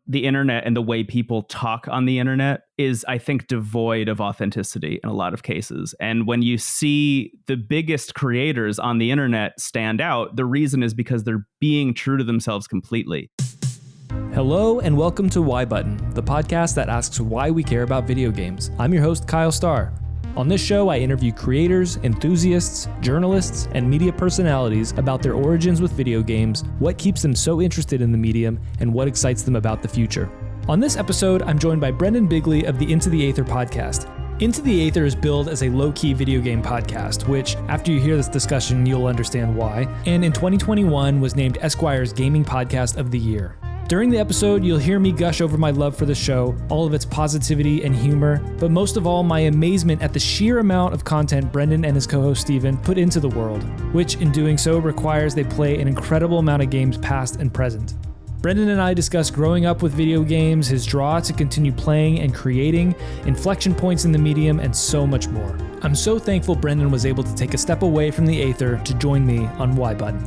the internet and the way people talk on the internet is, I think, devoid of authenticity in a lot of cases. And when you see the biggest creators on the internet stand out, the reason is because they're being true to themselves completely. Hello and welcome to Why Button, the podcast that asks why we care about video games. I'm your host, Kyle Starr. On this show, I interview creators, enthusiasts, journalists, and media personalities about their origins with video games, what keeps them so interested in the medium, and what excites them about the future. On this episode, I'm joined by Brendon Bigley of the Into the Aether podcast. Into the Aether is billed as a low-key video game podcast, which, after you hear this discussion, you'll understand why, and in 2021 was named Esquire's Gaming Podcast of the Year. During the episode, you'll hear me gush over my love for the show, all of its positivity and humor, but most of all, my amazement at the sheer amount of content Brendon and his co-host Steven put into the world, which in doing so requires they play an incredible amount of games past and present. Brendon and I discuss growing up with video games, his draw to continue playing and creating, inflection points in the medium, and so much more. I'm so thankful Brendon was able to take a step away from the Aether to join me on Why Button.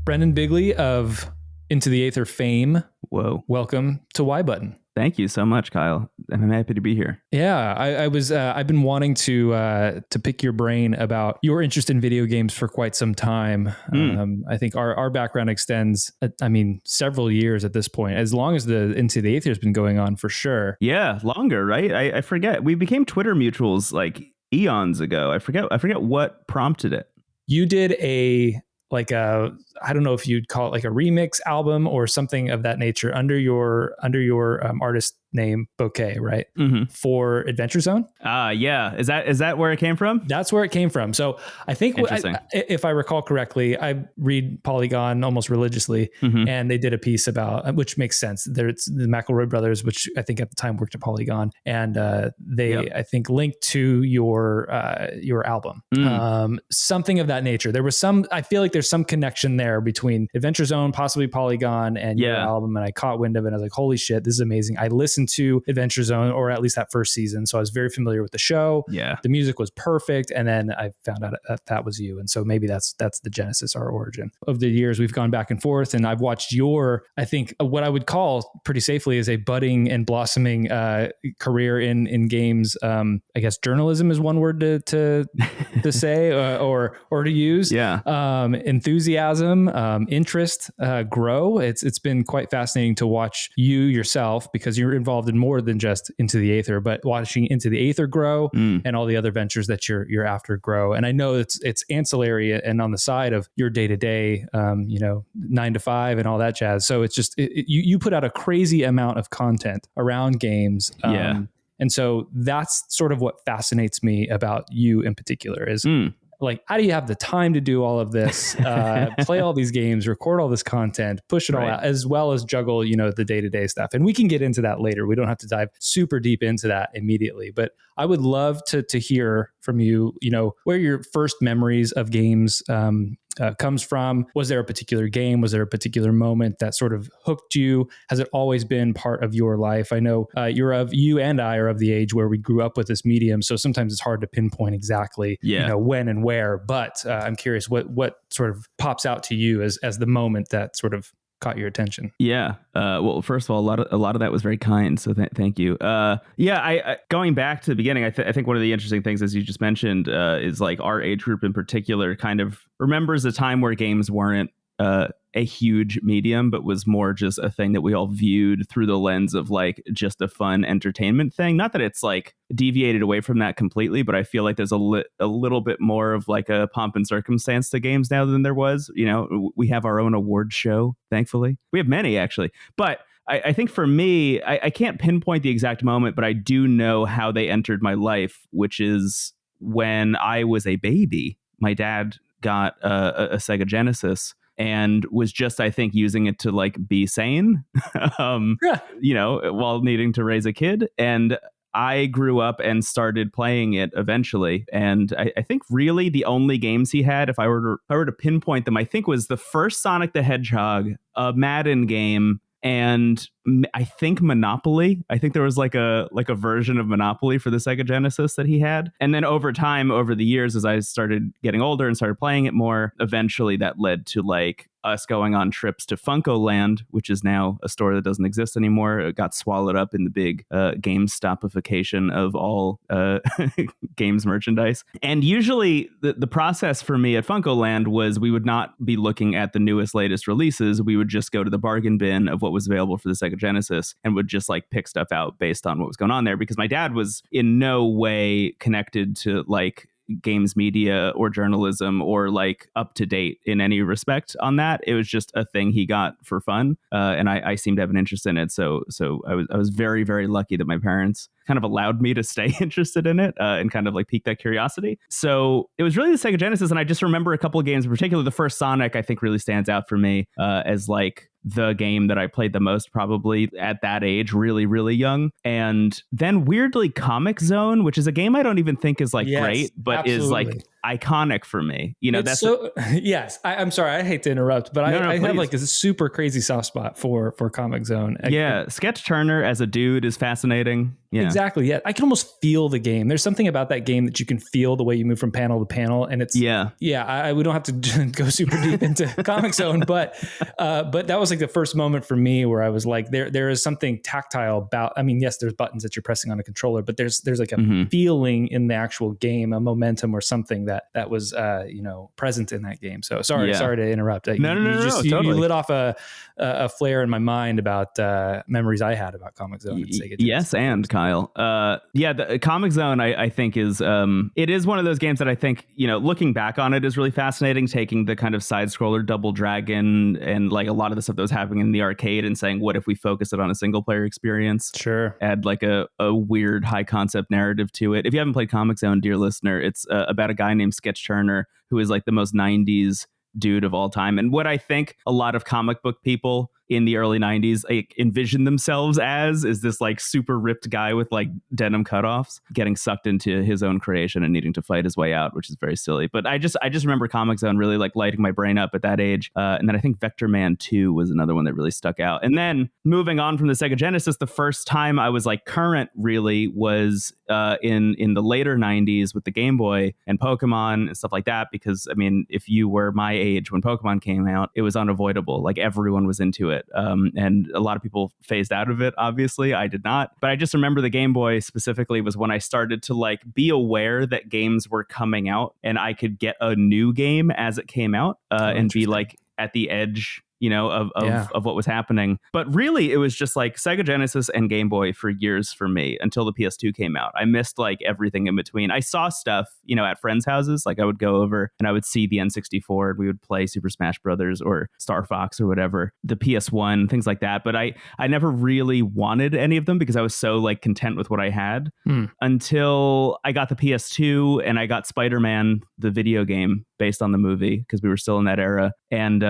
Brendon Bigley of Into the Aether fame. Whoa. Welcome to Why Button. Thank you so much, Kyle. I'm happy to be here. Yeah, I've been wanting to pick your brain about your interest in video games for quite some time. I think our background extends, several years at this point, as long as the Into the Aether has been going on for sure. Yeah, longer, right? I forget. We became Twitter mutuals like eons ago. I forget what prompted it. You did I don't know if you'd call it like a remix album or something of that nature under your artist name Bouquet, right? Mm-hmm. For Adventure Zone. Yeah. Is that where it came from? That's where it came from. So I think if I recall correctly, I read Polygon almost religiously, mm-hmm. and they did a piece about, which makes sense. There's the McElroy brothers, which I think at the time worked at Polygon, and they I think linked to your album, something of that nature. There was I feel like there's some connection there between Adventure Zone, possibly Polygon, and your album, and I caught wind of it and I was like, holy shit, this is amazing. I listened to Adventure Zone, or at least that first season, so I was very familiar with the show. Yeah, the music was perfect, and then I found out that was you, and so maybe that's the genesis, our origin. Of the years we've gone back and forth, and I've watched your, I think what I would call pretty safely is a budding and blossoming career in games. I guess journalism is one word to say or to use. Yeah. Enthusiasm, interest grow. It's been quite fascinating to watch you yourself, because you're involved in more than just Into the Aether, but watching Into the Aether grow and all the other ventures that you're after grow. And I know it's ancillary and on the side of your day-to-day, 9 to 5 and all that jazz. So it's just you put out a crazy amount of content around games. And so that's sort of what fascinates me about you in particular is like, how do you have the time to do all of this, play all these games, record all this content, push it all out, as well as juggle, the day-to-day stuff. And we can get into that later. We don't have to dive super deep into that immediately, but I would love to hear from you, where your first memories of games comes from. Was there a particular game? Was there a particular moment that sort of hooked you? Has it always been part of your life? I know you and I are of the age where we grew up with this medium, so sometimes it's hard to pinpoint exactly, when and where. But I'm curious what sort of pops out to you as the moment that sort of caught your attention. Yeah. Well, first of all, a lot of that was very kind. So thank you. I going back to the beginning, I think one of the interesting things, as you just mentioned, is like our age group in particular kind of remembers a time where games weren't a huge medium, but was more just a thing that we all viewed through the lens of like just a fun entertainment thing. Not that it's like deviated away from that completely, but I feel like there's a little bit more of like a pomp and circumstance to games now than there was. We have our own award show, thankfully. We have many, actually. But I think for me, I can't pinpoint the exact moment, but I do know how they entered my life, which is when I was a baby. My dad got a Sega Genesis and was just, I think, using it to like be sane, while needing to raise a kid. And I grew up and started playing it eventually. And I think really the only games he had, if I were to pinpoint them, I think was the first Sonic the Hedgehog, a Madden game, and I think Monopoly. I think there was like a version of Monopoly for the Sega Genesis that he had. And then over time, over the years, as I started getting older and started playing it more, eventually that led to like us going on trips to Funko Land, which is now a store that doesn't exist anymore. It got swallowed up in the big GameStopification of all games merchandise. And usually the process for me at Funko Land was we would not be looking at the newest, latest releases. We would just go to the bargain bin of what was available for the Sega Genesis and would just like pick stuff out based on what was going on there, because my dad was in no way connected to like games media or journalism or like up to date in any respect on that. It was just a thing he got for fun, and I seemed to have an interest in it. So I was very, very lucky that my parents kind of allowed me to stay interested in it and kind of like pique that curiosity. So it was really the Sega Genesis, and I just remember a couple of games in particular. The first Sonic I think really stands out for me as like the game that I played the most probably at that age, really, really young. And then weirdly Comic Zone, which is a game I don't even think is like great, but absolutely. Is like iconic for me. You know, it's that's so yes. I'm sorry, I hate to interrupt, but I have like a super crazy soft spot for Comic Zone. Yeah, Sketch Turner as a dude is fascinating. Yeah. Exactly. Yeah, I can almost feel the game. There's something about that game that you can feel the way you move from panel to panel, and it's we don't have to go super deep into Comic Zone, but that was like the first moment for me where I was like, there is something tactile about. I mean, yes, there's buttons that you're pressing on a controller, but there's like a feeling in the actual game, a momentum or something that was present in that game. So sorry to interrupt. No, totally. You lit off a flare in my mind about memories I had about Comic Zone and Sega Genesis. Yes, and Kyle. The Comic Zone I think is it is one of those games that I think, looking back on it is really fascinating, taking the kind of side scroller Double Dragon and like a lot of the stuff that was happening in the arcade and saying, what if we focus it on a single player experience? Sure. Add like a weird high concept narrative to it. If you haven't played Comic Zone, dear listener, it's about a guy named Sketch Turner who is like the most 90s dude of all time. And what I think a lot of comic book people in the early 90s like envision themselves as is this like super ripped guy with like denim cutoffs getting sucked into his own creation and needing to fight his way out, which is very silly. But I just remember Comic Zone really like lighting my brain up at that age. And then I think Vector Man 2 was another one that really stuck out. And then moving on from the Sega Genesis, the first time I was like current really was in the later 90s with the Game Boy and Pokemon and stuff like that. Because I mean, if you were my age when Pokemon came out, it was unavoidable. Like everyone was into it. And a lot of people phased out of it, obviously. I did not. But I just remember the Game Boy specifically was when I started to like be aware that games were coming out and I could get a new game as it came out and be like at the edge of what was happening. But really, it was just like Sega Genesis and Game Boy for years for me until the PS2 came out. I missed like everything in between. I saw stuff, at friends' houses. Like I would go over and I would see the N64 and we would play Super Smash Brothers or Star Fox or whatever, the PS1, things like that. But I never really wanted any of them because I was so like content with what I had until I got the PS2 and I got Spider-Man, the video game based on the movie, because we were still in that era. And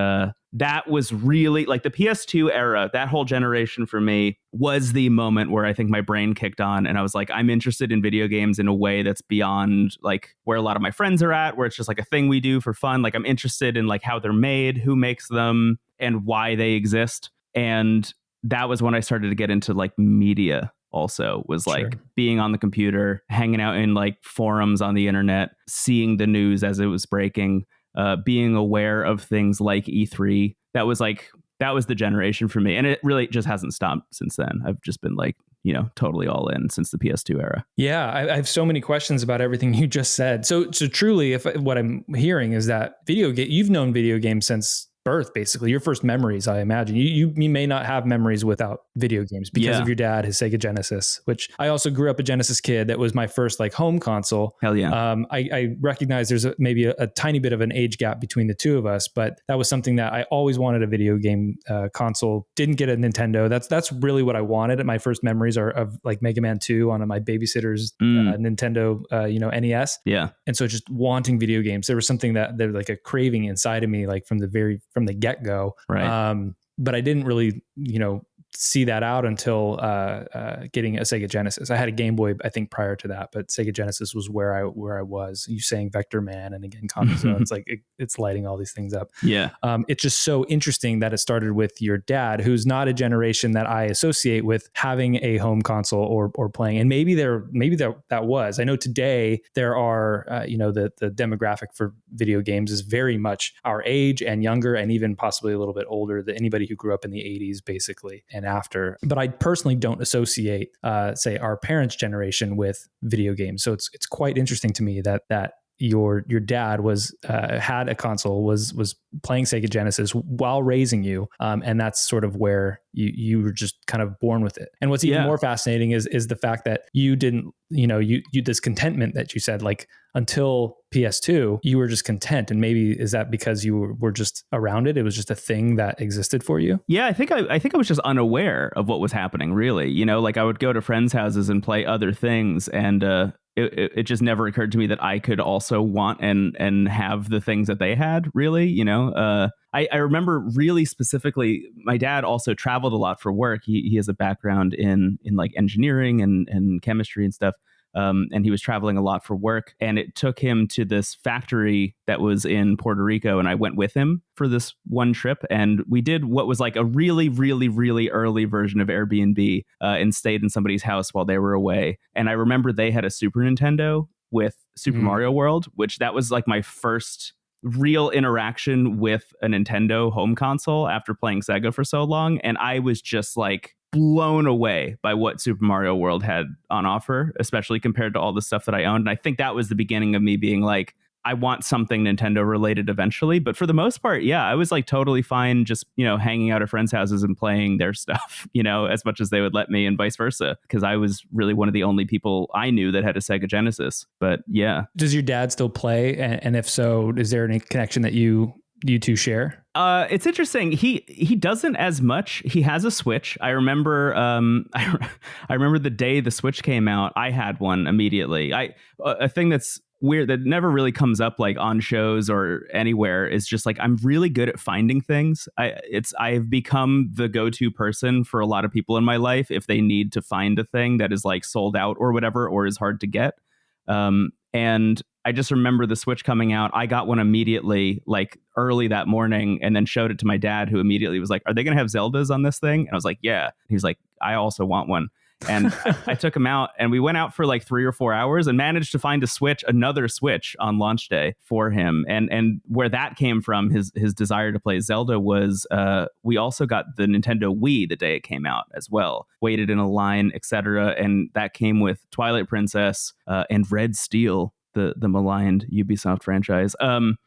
that was really like the PS2 era. That whole generation for me was the moment where I think my brain kicked on and I was like, I'm interested in video games in a way that's beyond like where a lot of my friends are at, where it's just like a thing we do for fun. Like I'm interested in like how they're made, who makes them, and why they exist. And that was when I started to get into like media. Also was like being on the computer, hanging out in like forums on the internet, seeing the news as it was breaking, being aware of things like E3. That was the generation for me. And it really just hasn't stopped since then. I've just been like, totally all in since the PS2 era. Yeah, I have so many questions about everything you just said. So truly, if what I'm hearing is that you've known video games since birth, basically your first memories. I imagine you may not have memories without video games because of your dad, his Sega Genesis, which I also grew up a Genesis kid. That was my first like home console. Hell yeah. I recognize there's maybe a tiny bit of an age gap between the two of us, but that was something that I always wanted, a video game console. Didn't get a Nintendo. That's really what I wanted. My first memories are of like Mega Man 2 on my babysitter's Nintendo NES. Yeah. And so just wanting video games, there was something that there like a craving inside of me, like from the get-go. Right. But I didn't really, see that out until getting a Sega Genesis. I had a Game Boy, I think, prior to that, but Sega Genesis was where I was. You saying Vector Man and again Kamizo, it's like it's lighting all these things up. Yeah, it's just so interesting that it started with your dad, who's not a generation that I associate with having a home console or playing. And maybe that was. I know today there are the demographic for video games is very much our age and younger, and even possibly a little bit older than anybody who grew up in the 80s, basically. And after, but I personally don't associate, say, our parents' generation with video games. So it's quite interesting to me that your dad was had a console, was playing Sega Genesis while raising you, and that's sort of where you were just kind of born with it. And what's even more fascinating is the fact that you didn't, you this contentment that you said, like until PS2, you were just content. And maybe is that because you were just around it? It was just a thing that existed for you. Yeah, I think I was just unaware of what was happening, really. Like I would go to friends' houses and play other things, and it just never occurred to me that I could also want and have the things that they had, really. I remember really specifically, my dad also traveled a lot for work. He has a background in like engineering and chemistry and stuff. And he was traveling a lot for work, and it took him to this factory that was in Puerto Rico. And I went with him for this one trip, and we did what was like a really, really, really early version of Airbnb, and stayed in somebody's house while they were away. And I remember they had a Super Nintendo with Super Mario World, which that was like my first real interaction with a Nintendo home console after playing Sega for so long. And I was just like blown away by what Super Mario World had on offer, especially compared to all the stuff that I owned. And I think that was the beginning of me being like, I want something Nintendo related eventually. But for the most part, yeah, I was like totally fine just, hanging out at friends' houses and playing their stuff, as much as they would let me, and vice versa, because I was really one of the only people I knew that had a Sega Genesis. But yeah. Does your dad still play? And if so, is there any connection that you two share? It's interesting. He doesn't as much. He has a Switch. I remember I remember the day the Switch came out, I had one immediately. A thing that's weird that never really comes up like on shows or anywhere is just like, I'm really good at finding things. I've become the go-to person for a lot of people in my life if they need to find a thing that is like sold out or whatever, or is hard to get. And I just remember the Switch coming out. I got one immediately, like early that morning, and then showed it to my dad, who immediately was like, "Are they going to have Zeldas on this thing?" And I was like, "Yeah." He was like, "I also want one." And I took him out, and we went out for like 3 or 4 hours and managed to find another Switch on launch day for him. And where that came from, his desire to play Zelda, was we also got the Nintendo Wii the day it came out as well. Waited in a line, etc. And that came with Twilight Princess and Red Steel, the maligned Ubisoft franchise.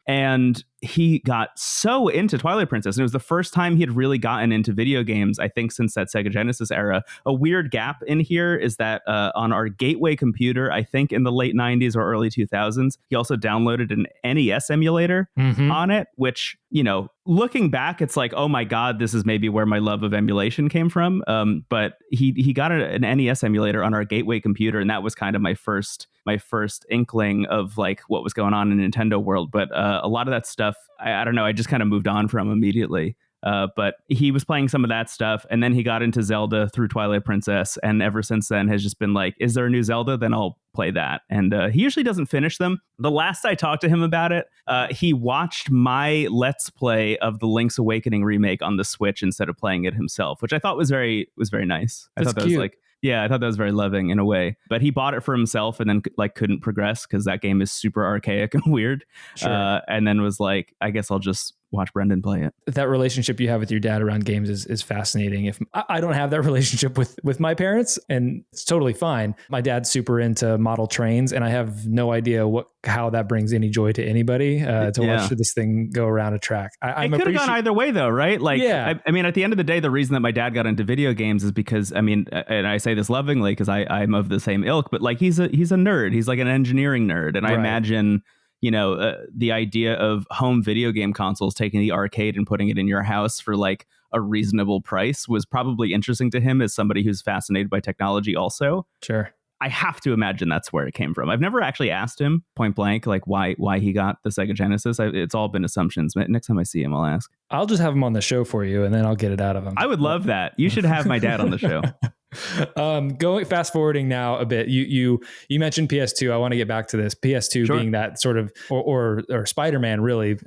And he got so into Twilight Princess, and it was the first time he had really gotten into video games, I think, since that Sega Genesis era. A weird gap in here is that on our gateway computer, I think in the late 90s or early 2000s, he also downloaded an NES emulator on it, which, looking back, it's like, oh my God, this is maybe where my love of emulation came from. But he got an NES emulator on our gateway computer, and that was kind of my first inkling of like what was going on in Nintendo world. But a lot of that stuff, I don't know, I just kind of moved on from immediately. But he was playing some of that stuff, and then he got into Zelda through Twilight Princess, and ever since then has just been like, is there a new Zelda? Then I'll play that. And he usually doesn't finish them. The last I talked to him about it, he watched my Let's Play of the Link's Awakening remake on the Switch instead of playing it himself, which I thought was very nice. I thought that was like, yeah, I thought that was very loving in a way. But he bought it for himself and then like couldn't progress because that game is super archaic and weird. Sure. And then was like, I guess I'll just watch Brendon play it. That relationship you have with your dad around games is fascinating. If I don't have that relationship with my parents, and it's totally fine. My dad's super into model trains, and I have no idea how that brings any joy to anybody to watch this thing go around a track. It could have gone either way though, right? Like, yeah. I mean, at the end of the day, the reason that my dad got into video games is because, I mean, and I say this lovingly because I'm of the same ilk, but like he's a nerd. He's like an engineering nerd, and I imagine, the idea of home video game consoles, taking the arcade and putting it in your house for like a reasonable price was probably interesting to him as somebody who's fascinated by technology also. Sure. I have to imagine that's where it came from. I've never actually asked him point blank, like why he got the Sega Genesis. It's all been assumptions. Next time I see him, I'll ask. I'll just have him on the show for you, and then I'll get it out of him. I would love that. You should have my dad on the show. Going fast forwarding now a bit, you mentioned PS2. I want to get back to this PS2 being that sort of or Spider-Man really.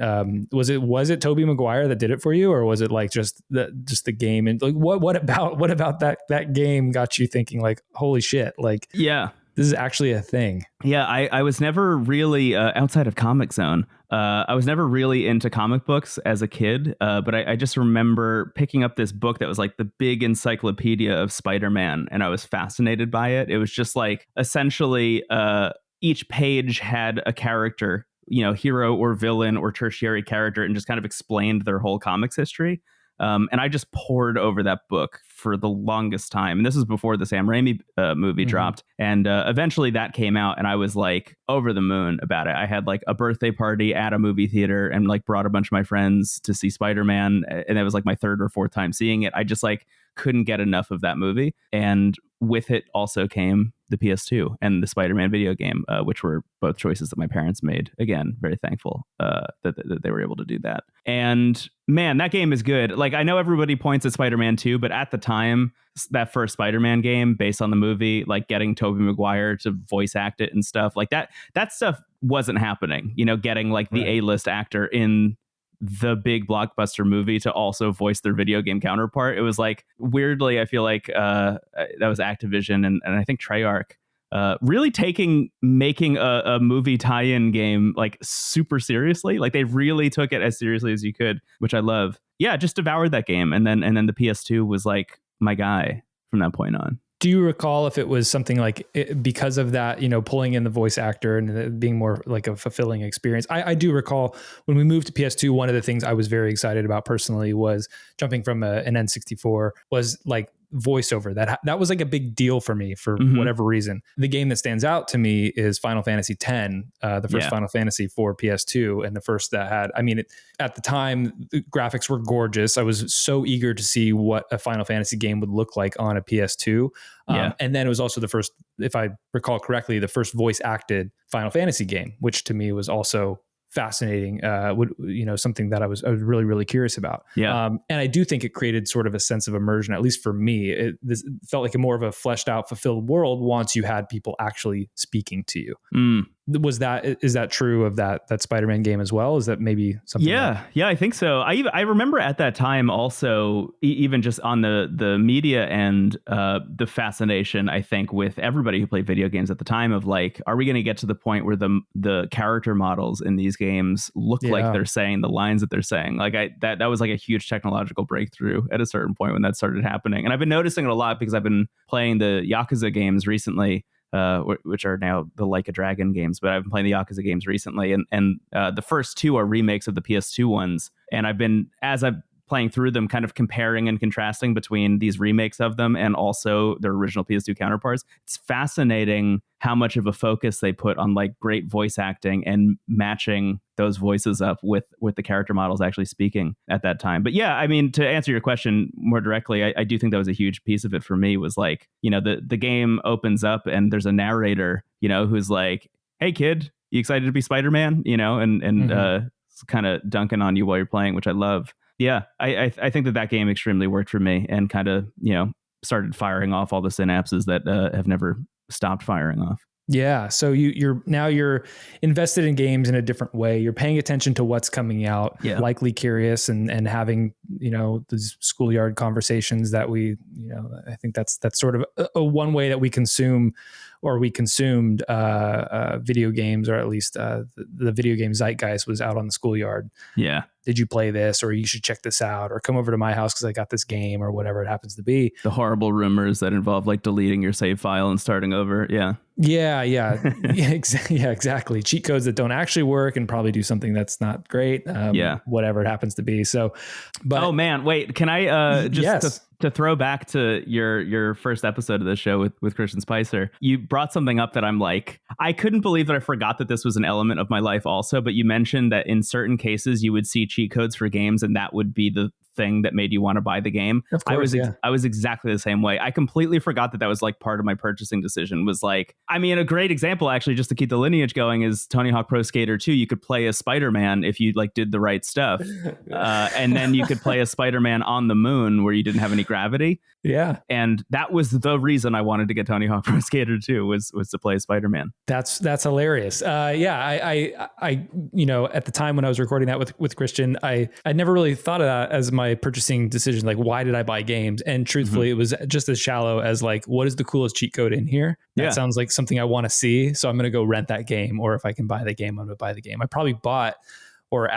Was it Tobey Maguire that did it for you, or was it like just the game? And like what about that game got you thinking like, holy shit, like this is actually a thing? Yeah, I was never really outside of Comic Zone. I was never really into comic books as a kid, but I just remember picking up this book that was like the big encyclopedia of Spider-Man, and I was fascinated by it. It was just like essentially each page had a character, hero or villain or tertiary character, and just kind of explained their whole comics history. And I just pored over that book for the longest time. And this was before the Sam Raimi movie dropped. And eventually that came out, and I was like over the moon about it. I had like a birthday party at a movie theater and like brought a bunch of my friends to see Spider-Man. And it was like my third or fourth time seeing it. I just like couldn't get enough of that movie. And with it also came the PS2 and the Spider-Man video game, which were both choices that my parents made. Again, very thankful that they were able to do that. And man, that game is good. Like, I know everybody points at Spider-Man 2, but at the time, that first Spider-Man game based on the movie, like getting Tobey Maguire to voice act it and stuff like that stuff wasn't happening. Getting like the A-list actor in the big blockbuster movie to also voice their video game counterpart. It was like, weirdly, I feel like that was Activision and I think Treyarch really making a movie tie-in game like super seriously. Like they really took it as seriously as you could, which I love. Yeah, just devoured that game. And then the PS2 was like my guy from that point on. Do you recall if it was something like because of that, pulling in the voice actor and it being more like a fulfilling experience? I do recall when we moved to PS2, one of the things I was very excited about personally was jumping from an N64 was like voiceover. That was like a big deal for me for whatever reason. The game that stands out to me is Final Fantasy X, the first Final Fantasy for PS2, and the first that had, at the time, the graphics were gorgeous. I was so eager to see what a Final Fantasy game would look like on a PS2. And then it was also the first, if I recall correctly, the first voice acted Final Fantasy game, which to me was also fascinating, something that I was really, really curious about. And I do think it created sort of a sense of immersion, at least for me. This felt like a more of a fleshed out, fulfilled world once you had people actually speaking to you. Is that true of that Spider-Man game as well? Is that maybe something? Yeah, I think so. I remember at that time also, even just on the media and the fascination, I think, with everybody who played video games at the time of like, are we going to get to the point where the character models in these games look like they're saying the lines that they're saying? Like that was like a huge technological breakthrough at a certain point when that started happening. And I've been noticing it a lot because I've been playing the Yakuza games recently, which are now the Like a Dragon games, but I've been playing the Yakuza games recently, and the first two are remakes of the PS2 ones, and as I'm playing through them, kind of comparing and contrasting between these remakes of them and also their original PS2 counterparts. It's fascinating how much of a focus they put on like great voice acting and matching those voices up with the character models actually speaking at that time. But yeah, to answer your question more directly, I do think that was a huge piece of it for me, was like, the game opens up and there's a narrator, who's like, hey kid, you excited to be Spider-Man? And kind of dunking on you while you're playing, which I love. Yeah, I think that game extremely worked for me and kind of, started firing off all the synapses that have never stopped firing off. Yeah. So you're invested in games in a different way. You're paying attention to what's coming out, likely curious and having, these schoolyard conversations that we, I think that's sort of a one way that we consume, or we consumed video games, or at least the video game zeitgeist was out on the schoolyard. Yeah. Did you play this? Or you should check this out, or come over to my house because I got this game, or whatever it happens to be. The horrible rumors that involve like deleting your save file and starting over. Yeah, exactly. Cheat codes that don't actually work and probably do something that's not great. Whatever it happens to be. So, but oh man, wait, can I just to throw back to your first episode of the show with Christian Spicer, you brought something up that I'm like, I couldn't believe that I forgot that this was an element of my life also. But you mentioned that in certain cases you would see cheat codes for games, and that would be the thing that made you want to buy the game. Of course, I was exactly the same way. I completely forgot that was like part of my purchasing decision. Was like, I mean, a great example actually, just to keep the lineage going, is Tony Hawk Pro Skater 2. You could play as Spider-Man if you like did the right stuff, and then you could play as Spider-Man on the moon where you didn't have any gravity. Yeah, and that was the reason I wanted to get Tony Hawk Pro Skater 2 was to play Spider-Man. That's hilarious. I you know, at the time when I was recording that with Christian, I never really thought of that as my purchasing decision. Like, why did I buy games? And truthfully, it was just as shallow as like, what is the coolest cheat code in here? That sounds like something I want to see. So I'm going to go rent that game. Or if I can buy the game, I'm going to buy the game. I probably bought or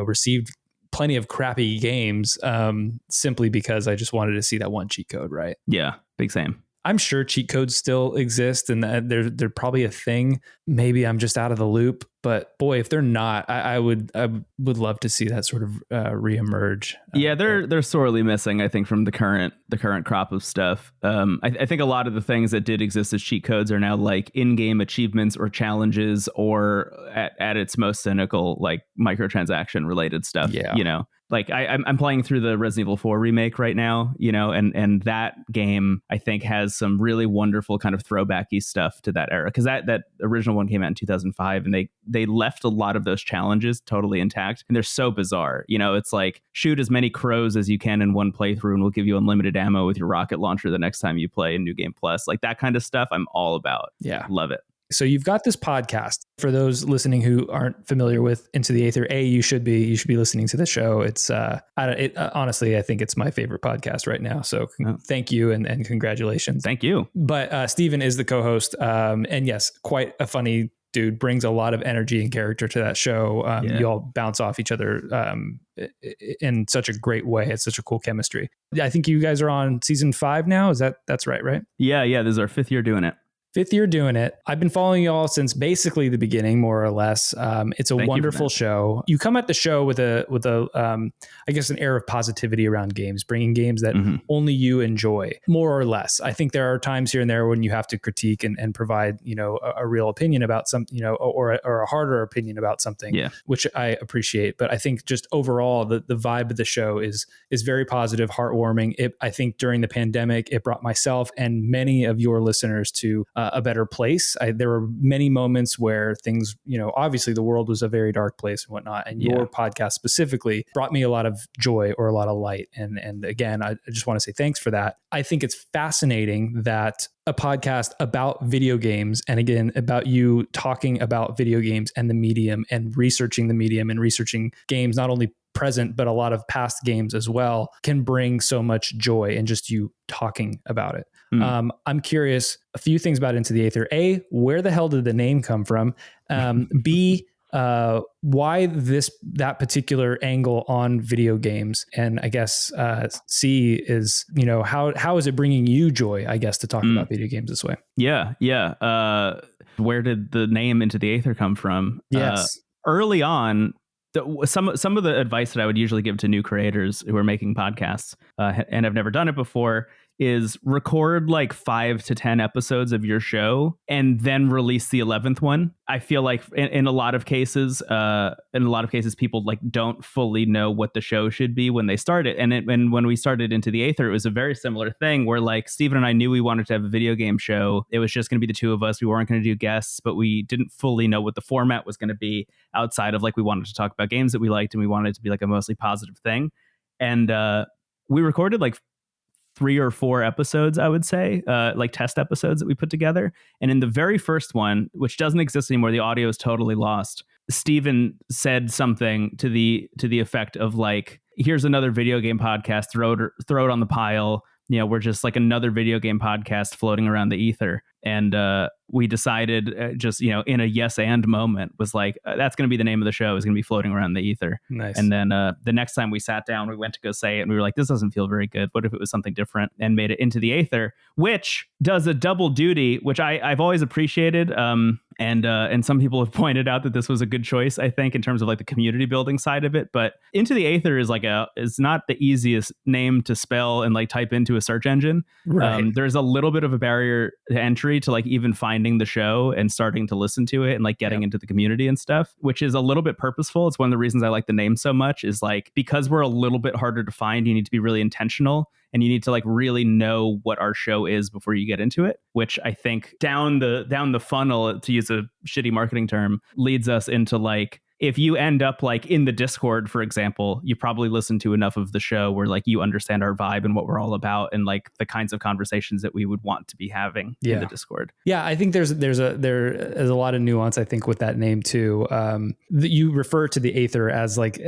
received plenty of crappy games simply because I just wanted to see that one cheat code. Right. Yeah. Big same. I'm sure cheat codes still exist and they're probably a thing. Maybe I'm just out of the loop, but boy, if they're not, I would love to see that sort of reemerge. Yeah, they're sorely missing, I think, from the current crop of stuff. I think a lot of the things that did exist as cheat codes are now like in-game achievements or challenges, or at its most cynical, like microtransaction related stuff. Yeah. You know, like I'm playing through the Resident Evil 4 remake right now, you know, and that game I think has some really wonderful kind of throwbacky stuff to that era, because that original one came out in 2005, and they left a lot of those challenges totally intact, and they're so bizarre. You know, it's like shoot as many crows as you can in one playthrough, and we'll give you unlimited ammo with your rocket launcher the next time you play in New Game Plus. Like that kind of stuff, I'm all about. Yeah, love it. So you've got this podcast. For those listening who aren't familiar with Into the Aether, you should be listening to the show. It's honestly, I think it's my favorite podcast right now. So thank you and congratulations. Thank you. But Steven is the co-host, and yes, quite a funny dude, brings a lot of energy and character to that show. You all bounce off each other in such a great way. It's such a cool chemistry. I think you guys are on season 5 now. That's right? Yeah. This is our 5th year doing it. 5th year doing it. I've been following y'all since basically the beginning, more or less. It's a wonderful show. You come at the show with I guess an air of positivity around games, bringing games that only you enjoy, more or less. I think there are times here and there when you have to critique and provide, a real opinion about something, or a harder opinion about something, which I appreciate. But I think just overall, the vibe of the show is very positive, heartwarming. I think during the pandemic, it brought myself and many of your listeners to a better place. There were many moments where things, obviously the world was a very dark place and whatnot. And your podcast specifically brought me a lot of joy or a lot of light. And again, I just want to say thanks for that. I think it's fascinating that a podcast about video games, and again, about you talking about video games and the medium and researching the medium and researching games, not only present, but a lot of past games as well, can bring so much joy in just you talking about it. I'm curious, a few things about Into the Aether. A, where the hell did the name come from? B, why that particular angle on video games? And I guess C is, how is it bringing you joy, I guess, to talk about video games this way? Yeah. Where did the name Into the Aether come from? Yes. Early on, some of the advice that I would usually give to new creators who are making podcasts and have never done it before is record like 5 to 10 episodes of your show and then release the 11th one. I feel like in a lot of cases, people like don't fully know what the show should be when they start it. And when we started Into the Aether, it was a very similar thing where like Steven and I knew we wanted to have a video game show. It was just going to be the two of us. We weren't going to do guests, but we didn't fully know what the format was going to be outside of like, we wanted to talk about games that we liked and we wanted it to be like a mostly positive thing. And we recorded like 3 or 4 episodes, I would say, like test episodes that we put together. And in the very first one, which doesn't exist anymore, the audio is totally lost. Steven said something to the effect of like, here's another video game podcast, throw it on the pile. We're just like another video game podcast floating around the ether. And we decided just, in a yes and moment was like, that's going to be the name of the show, is going to be Floating Around the Ether. Nice. And then the next time we sat down, we went to go say it and we were like, this doesn't feel very good. What if it was something different, and made it Into the Aether, which does a double duty, which I've always appreciated. And some people have pointed out that this was a good choice, I think, in terms of like the community building side of it. But Into the Aether is not the easiest name to spell and like type into a search engine. Right. There's a little bit of a barrier to entry entry to like even finding the show and starting to listen to it and like getting into the community and stuff, which is a little bit purposeful. It's one of the reasons I like the name so much, is like, because we're a little bit harder to find, you need to be really intentional and you need to like really know what our show is before you get into it, which I think down the funnel, to use a shitty marketing term, leads us into like, if you end up like in the Discord, for example, you probably listen to enough of the show where like you understand our vibe and what we're all about and like the kinds of conversations that we would want to be having in the Discord. Yeah, I think there is a lot of nuance, I think, with that name too. You refer to the Aether as like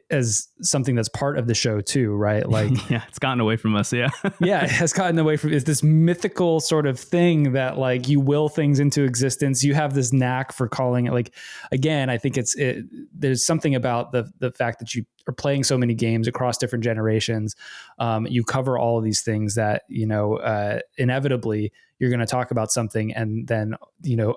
as something that's part of the show too, right? Like yeah, it's gotten away from us. Yeah. Yeah, it has gotten away from, it's this mythical sort of thing that like you will things into existence. You have this knack for calling it, like, again, I think there's something about the fact that you are playing so many games across different generations. You cover all of these things that, inevitably you're going to talk about something, and then,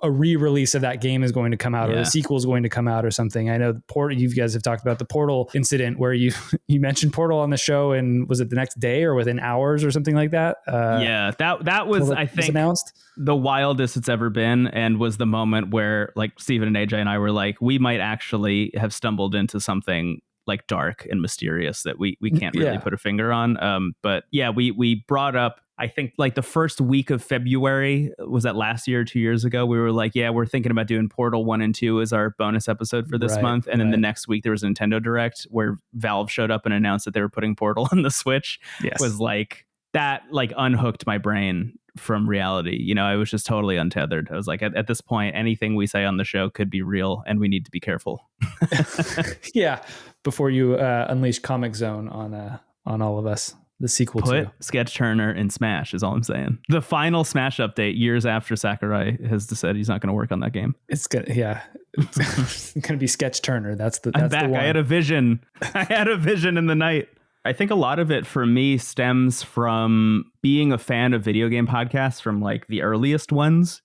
a re-release of that game is going to come out, or a sequel is going to come out or something. I know you guys have talked about the Portal incident where you mentioned Portal on the show, and was it the next day or within hours or something like that? That was, I think, announced the wildest it's ever been, and was the moment where like Steven and AJ and I were like, we might actually have stumbled into something like dark and mysterious that we can't really put a finger on. But yeah, we brought up, I think like the first week of February, was that last year or 2 years ago? We were like, yeah, we're thinking about doing Portal 1 and 2 as our bonus episode for this month. And then the next week there was a Nintendo Direct where Valve showed up and announced that they were putting Portal on the Switch. Was like, that like unhooked my brain from reality. I was just totally untethered. I was like, at this point, anything we say on the show could be real, and we need to be careful. Yeah. Before you unleash Comic Zone on all of us. The sequel to Sketch Turner in Smash is all I'm saying. The final Smash update years after Sakurai has said he's not going to work on that game. It's gonna, it's going to be Sketch Turner. That's I'm back. The one. I had a vision in the night. I think a lot of it for me stems from being a fan of video game podcasts from like the earliest ones,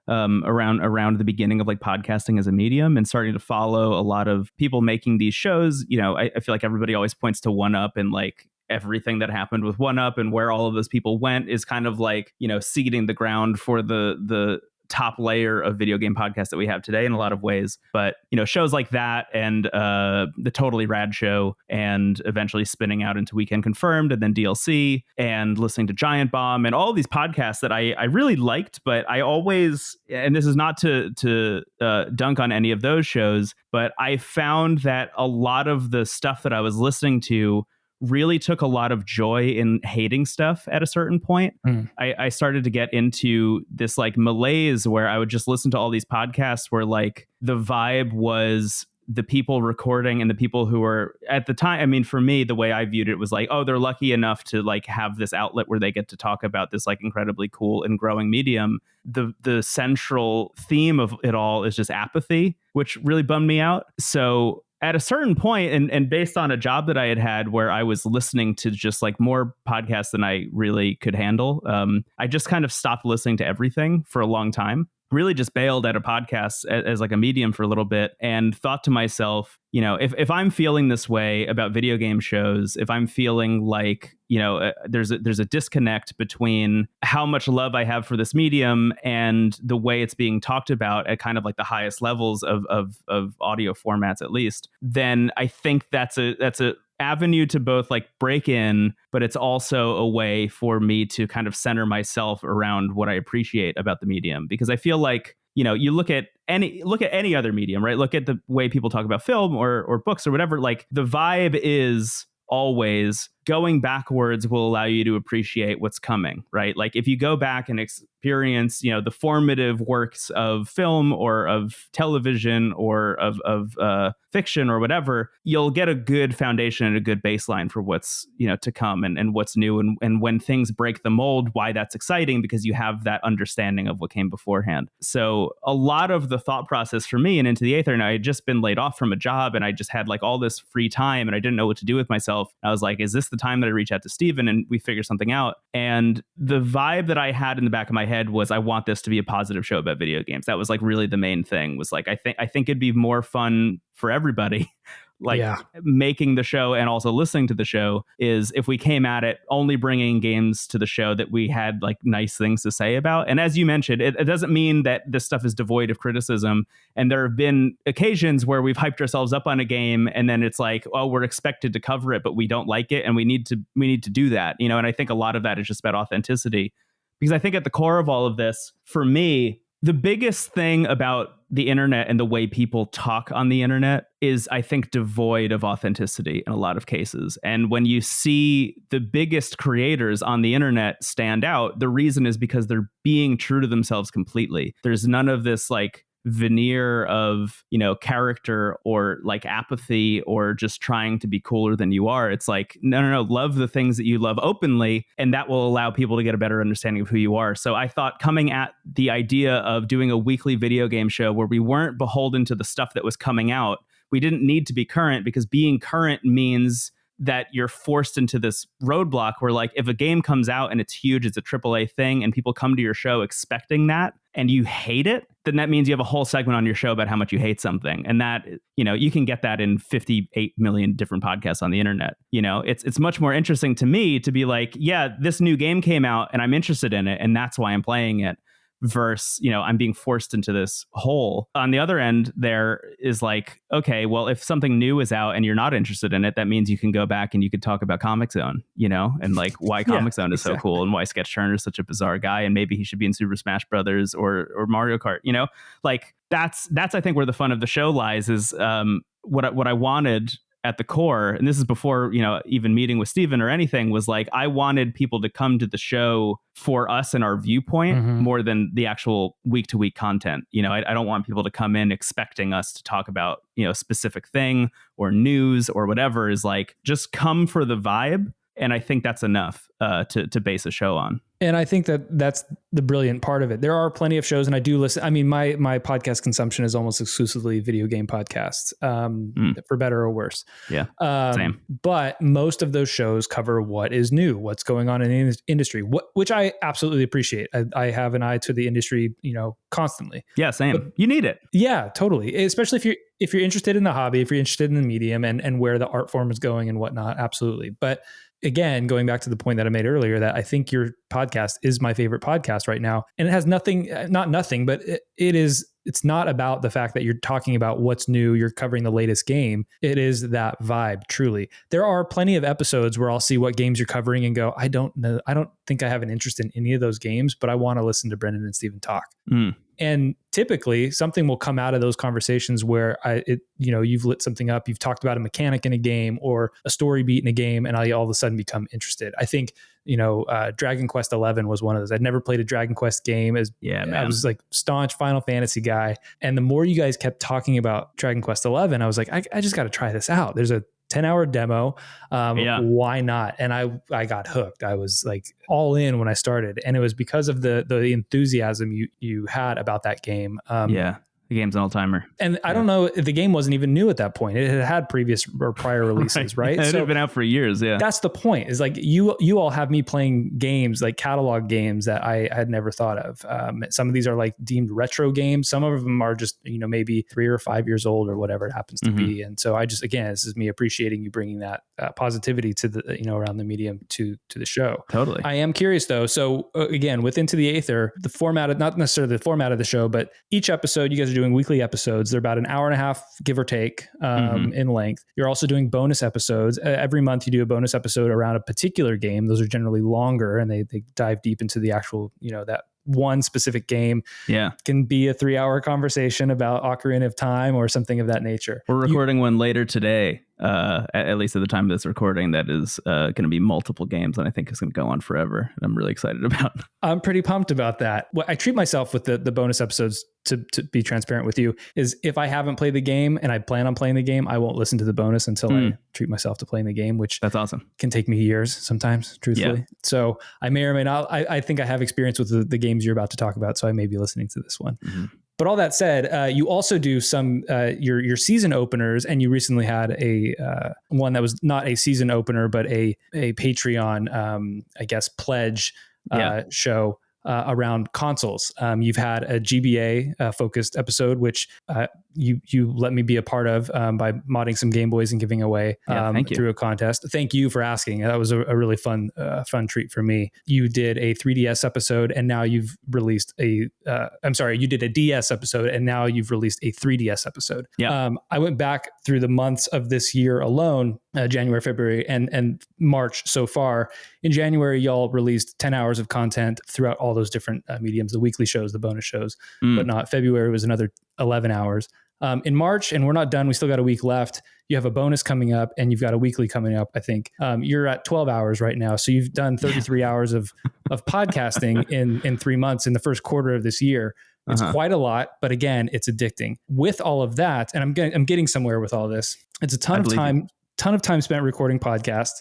around the beginning of like podcasting as a medium, and starting to follow a lot of people making these shows. I feel like everybody always points to 1UP, and like everything that happened with 1UP and where all of those people went is kind of like, seeding the ground for the top layer of video game podcasts that we have today in a lot of ways. But, shows like that, and the Totally Rad Show, and eventually spinning out into Weekend Confirmed, and then DLC, and listening to Giant Bomb, and all of these podcasts that I really liked. But I always, and this is not to dunk on any of those shows, but I found that a lot of the stuff that I was listening to really took a lot of joy in hating stuff at a certain point. I started to get into this like malaise where I would just listen to all these podcasts where like the vibe was the people recording and the people who were at the time. I mean, for me, the way I viewed it was like, oh, they're lucky enough to like have this outlet where they get to talk about this like incredibly cool and growing medium. The central theme of it all is just apathy, which really bummed me out. So at a certain point, and based on a job that I had where I was listening to just like more podcasts than I really could handle, I just kind of stopped listening to everything for a long time. Really just bailed at a podcast as like a medium for a little bit, and thought to myself, if I'm feeling this way about video game shows, if I'm feeling like, there's a disconnect between how much love I have for this medium and the way it's being talked about at kind of like the highest levels of audio formats, at least, then I think that's a avenue to both like break in, but it's also a way for me to kind of center myself around what I appreciate about the medium. Because I feel like, you look at any other medium, right? Look at the way people talk about film or books or whatever. Like the vibe is always going backwards will allow you to appreciate what's coming, right? Like if you go back and experience, the formative works of film or of television or of fiction or whatever, you'll get a good foundation and a good baseline for what's, to come and what's new. And when things break the mold, why that's exciting, because you have that understanding of what came beforehand. So a lot of the thought process for me and Into the Aether, and I had just been laid off from a job and I just had like all this free time and I didn't know what to do with myself. I was like, is this the time that I reach out to Steven and we figure something out? And the vibe that I had in the back of my head was, I want this to be a positive show about video games. That was like really the main thing, was like, I think it'd be more fun for everybody like making the show and also listening to the show is if we came at it only bringing games to the show that we had like nice things to say about. And as you mentioned, it doesn't mean that this stuff is devoid of criticism. And there have been occasions where we've hyped ourselves up on a game and then it's like, oh, we're expected to cover it, but we don't like it. And we need to do that, you know? And I think a lot of that is just about authenticity, because I think at the core of all of this, for me, the biggest thing about the internet and the way people talk on the internet is, I think, devoid of authenticity in a lot of cases. And when you see the biggest creators on the internet stand out, the reason is because they're being true to themselves completely. There's none of this like veneer of, you know, character or like apathy or just trying to be cooler than you are. It's like, no, love the things that you love openly, and that will allow people to get a better understanding of who you are. So I thought coming at the idea of doing a weekly video game show where we weren't beholden to the stuff that was coming out, we didn't need to be current, because being current means that you're forced into this roadblock where, like, if a game comes out and it's huge, it's a AAA thing, and people come to your show expecting that, and you hate it, then that means you have a whole segment on your show about how much you hate something. And that, you know, you can get that in 58 million different podcasts on the internet. You know, it's much more interesting to me to be like, yeah, this new game came out and I'm interested in it, and that's why I'm playing it. Versus, you know, I'm being forced into this hole. On the other end, there is like, okay, well, if something new is out and you're not interested in it, that means you can go back and you could talk about Comic Zone, you know, and like why Comic Zone is so cool and why Sketch Turner is such a bizarre guy and maybe he should be in Super Smash Brothers or Mario Kart, you know, like that's I think where the fun of the show lies is what I wanted at the core, and this is before, you know, even meeting with Steven or anything, was like, I wanted people to come to the show for us and our viewpoint more than the actual week to week content. You know, I don't want people to come in expecting us to talk about, you know, a specific thing or news or whatever. Is like, just come for the vibe. And I think that's enough to base a show on. And I think that's the brilliant part of it. There are plenty of shows, and I do listen. I mean, my podcast consumption is almost exclusively video game podcasts, for better or worse. Yeah, same. But most of those shows cover what is new, what's going on in the industry, which I absolutely appreciate. I have an eye to the industry, you know, constantly. Yeah, same. But, you need it. Yeah, totally. Especially if you're interested in the hobby, if you're interested in the medium and where the art form is going and whatnot. Absolutely. But again, going back to the point that I made earlier, that I think your podcast is my favorite podcast right now. And it has but it's not about the fact that you're talking about what's new, you're covering the latest game. It is that vibe, truly. There are plenty of episodes where I'll see what games you're covering and go, I don't know. I don't think I have an interest in any of those games, but I want to listen to Brendon and Steven talk. And typically something will come out of those conversations where you've lit something up, you've talked about a mechanic in a game or a story beat in a game, and I all of a sudden become interested. I think, Dragon Quest 11 was one of those. I'd never played a Dragon Quest game. I was like staunch Final Fantasy guy. And the more you guys kept talking about Dragon Quest 11, I was like, I just got to try this out. There's a 10-hour demo. Why not? And I got hooked. I was like all in when I started, and it was because of the enthusiasm you had about that game. The game's an all-timer. And I don't know, the game wasn't even new at that point. It had previous or prior releases, right? It had been out for years, yeah. That's the point, is like you all have me playing games, like catalog games that I had never thought of. Some of these are like deemed retro games. Some of them are just, maybe 3 or 5 years old or whatever it happens to be. And so I just, again, this is me appreciating you bringing that positivity to the, around the medium to the show. Totally. I am curious though. So again, with Into the Aether, the format, not necessarily the format of the show, but each episode, you guys are doing weekly episodes. They're about an hour and a half, give or take, in length. You're also doing bonus episodes. Every month you do a bonus episode around a particular game. Those are generally longer, and they dive deep into the actual, that one specific game. Yeah. Can be a 3-hour conversation about Ocarina of Time or something of that nature. We're recording one later today, at least at the time of this recording, that is going to be multiple games, and I think it's going to go on forever. And I'm really excited about. I'm pretty pumped about that. What I treat myself with the bonus episodes, to be transparent with you, is if I haven't played the game and I plan on playing the game, I won't listen to the bonus until I treat myself to playing the game, which that's awesome. Can take me years sometimes, truthfully. Yeah. So I may or may not. I think I have experience with the games you're about to talk about, so I may be listening to this one. But all that said, you also do some your season openers, and you recently had a one that was not a season opener, but a Patreon, pledge show around consoles. You've had a GBA focused episode, which you let me be a part of by modding some Game Boys and giving away through a contest. Thank you for asking. That was a really fun treat for me. You did a 3DS episode, and now you've released you did a DS episode, and now you've released a 3DS episode. Yeah. I went back through the months of this year alone, January, February, and March so far. In January, y'all released 10 hours of content throughout all those different mediums, the weekly shows, the bonus shows, whatnot. February was another 11 hours. In March, and we're not done, we still got a week left. You have a bonus coming up, and you've got a weekly coming up, I think. You're at 12 hours right now. So you've done 33 hours of podcasting in 3 months in the first quarter of this year. It's quite a lot, but again, it's addicting. With all of that, and I'm getting somewhere with all this. It's a ton of time spent recording podcasts,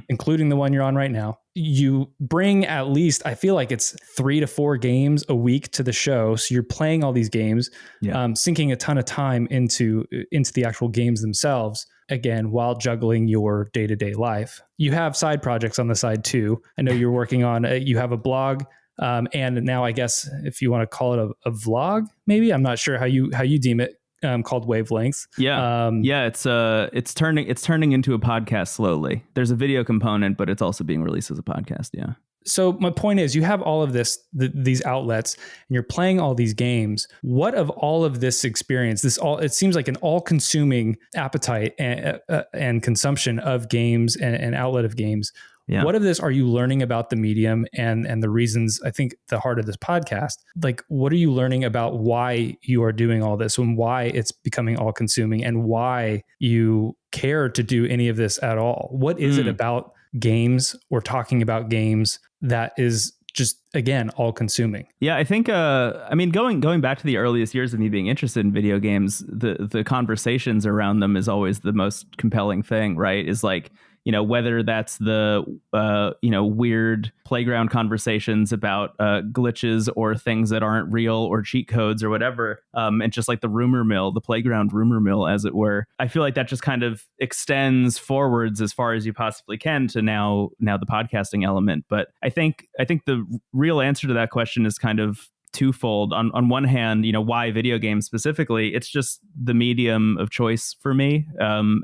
including the one you're on right now. You bring at least, I feel like it's 3 to 4 games a week to the show. So you're playing all these games, sinking a ton of time into the actual games themselves, again, while juggling your day-to-day life. You have side projects on the side too. I know you're working on, you have a blog, and now I guess if you want to call it a vlog, maybe, I'm not sure how you deem it, called Wavelengths. It's turning into a podcast slowly. There's a video component, but it's also being released as a podcast. Yeah. So my point is, you have all of these outlets, and you're playing all these games. What of all of this experience, it seems like an all-consuming appetite and consumption of games and outlet of games. Yeah. What of this are you learning about the medium and the reasons, I think, the heart of this podcast? Like, what are you learning about why you are doing all this and why it's becoming all consuming and why you care to do any of this at all? What is it about games or talking about games that is just, again, all consuming? Yeah, I think, going back to the earliest years of me being interested in video games, the conversations around them is always the most compelling thing, right? Is like, whether that's the, weird playground conversations about glitches or things that aren't real or cheat codes or whatever. And just like the rumor mill, the playground rumor mill, as it were. I feel like that just kind of extends forwards as far as you possibly can to now the podcasting element. But I think the real answer to that question is kind of twofold. On one hand, why video games specifically? It's just the medium of choice for me.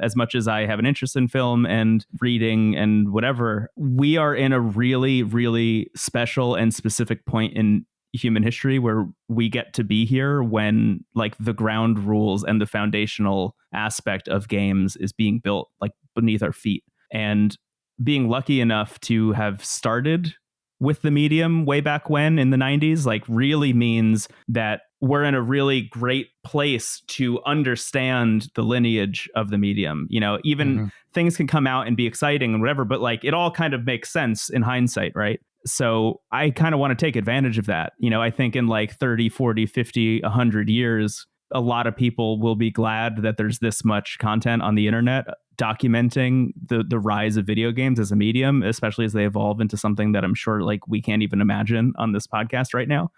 As much as I have an interest in film and reading and whatever, we are in a really, really special and specific point in human history where we get to be here when like the ground rules and the foundational aspect of games is being built like beneath our feet. And being lucky enough to have started with the medium way back when in the 90s, like really means that we're in a really great place to understand the lineage of the medium. Even things can come out and be exciting and whatever, but like it all kind of makes sense in hindsight, right? So I kind of want to take advantage of that. I think in like 30, 40, 50, 100 years, a lot of people will be glad that there's this much content on the internet documenting the rise of video games as a medium, especially as they evolve into something that I'm sure like we can't even imagine on this podcast right now.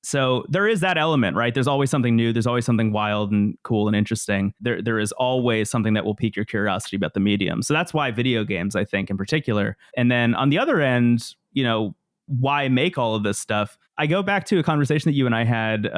So there is that element, right? There's always something new. There's always something wild and cool and interesting. There is always something that will pique your curiosity about the medium. So that's why video games, I think, in particular. And then on the other end, why make all of this stuff? I go back to a conversation that you and I had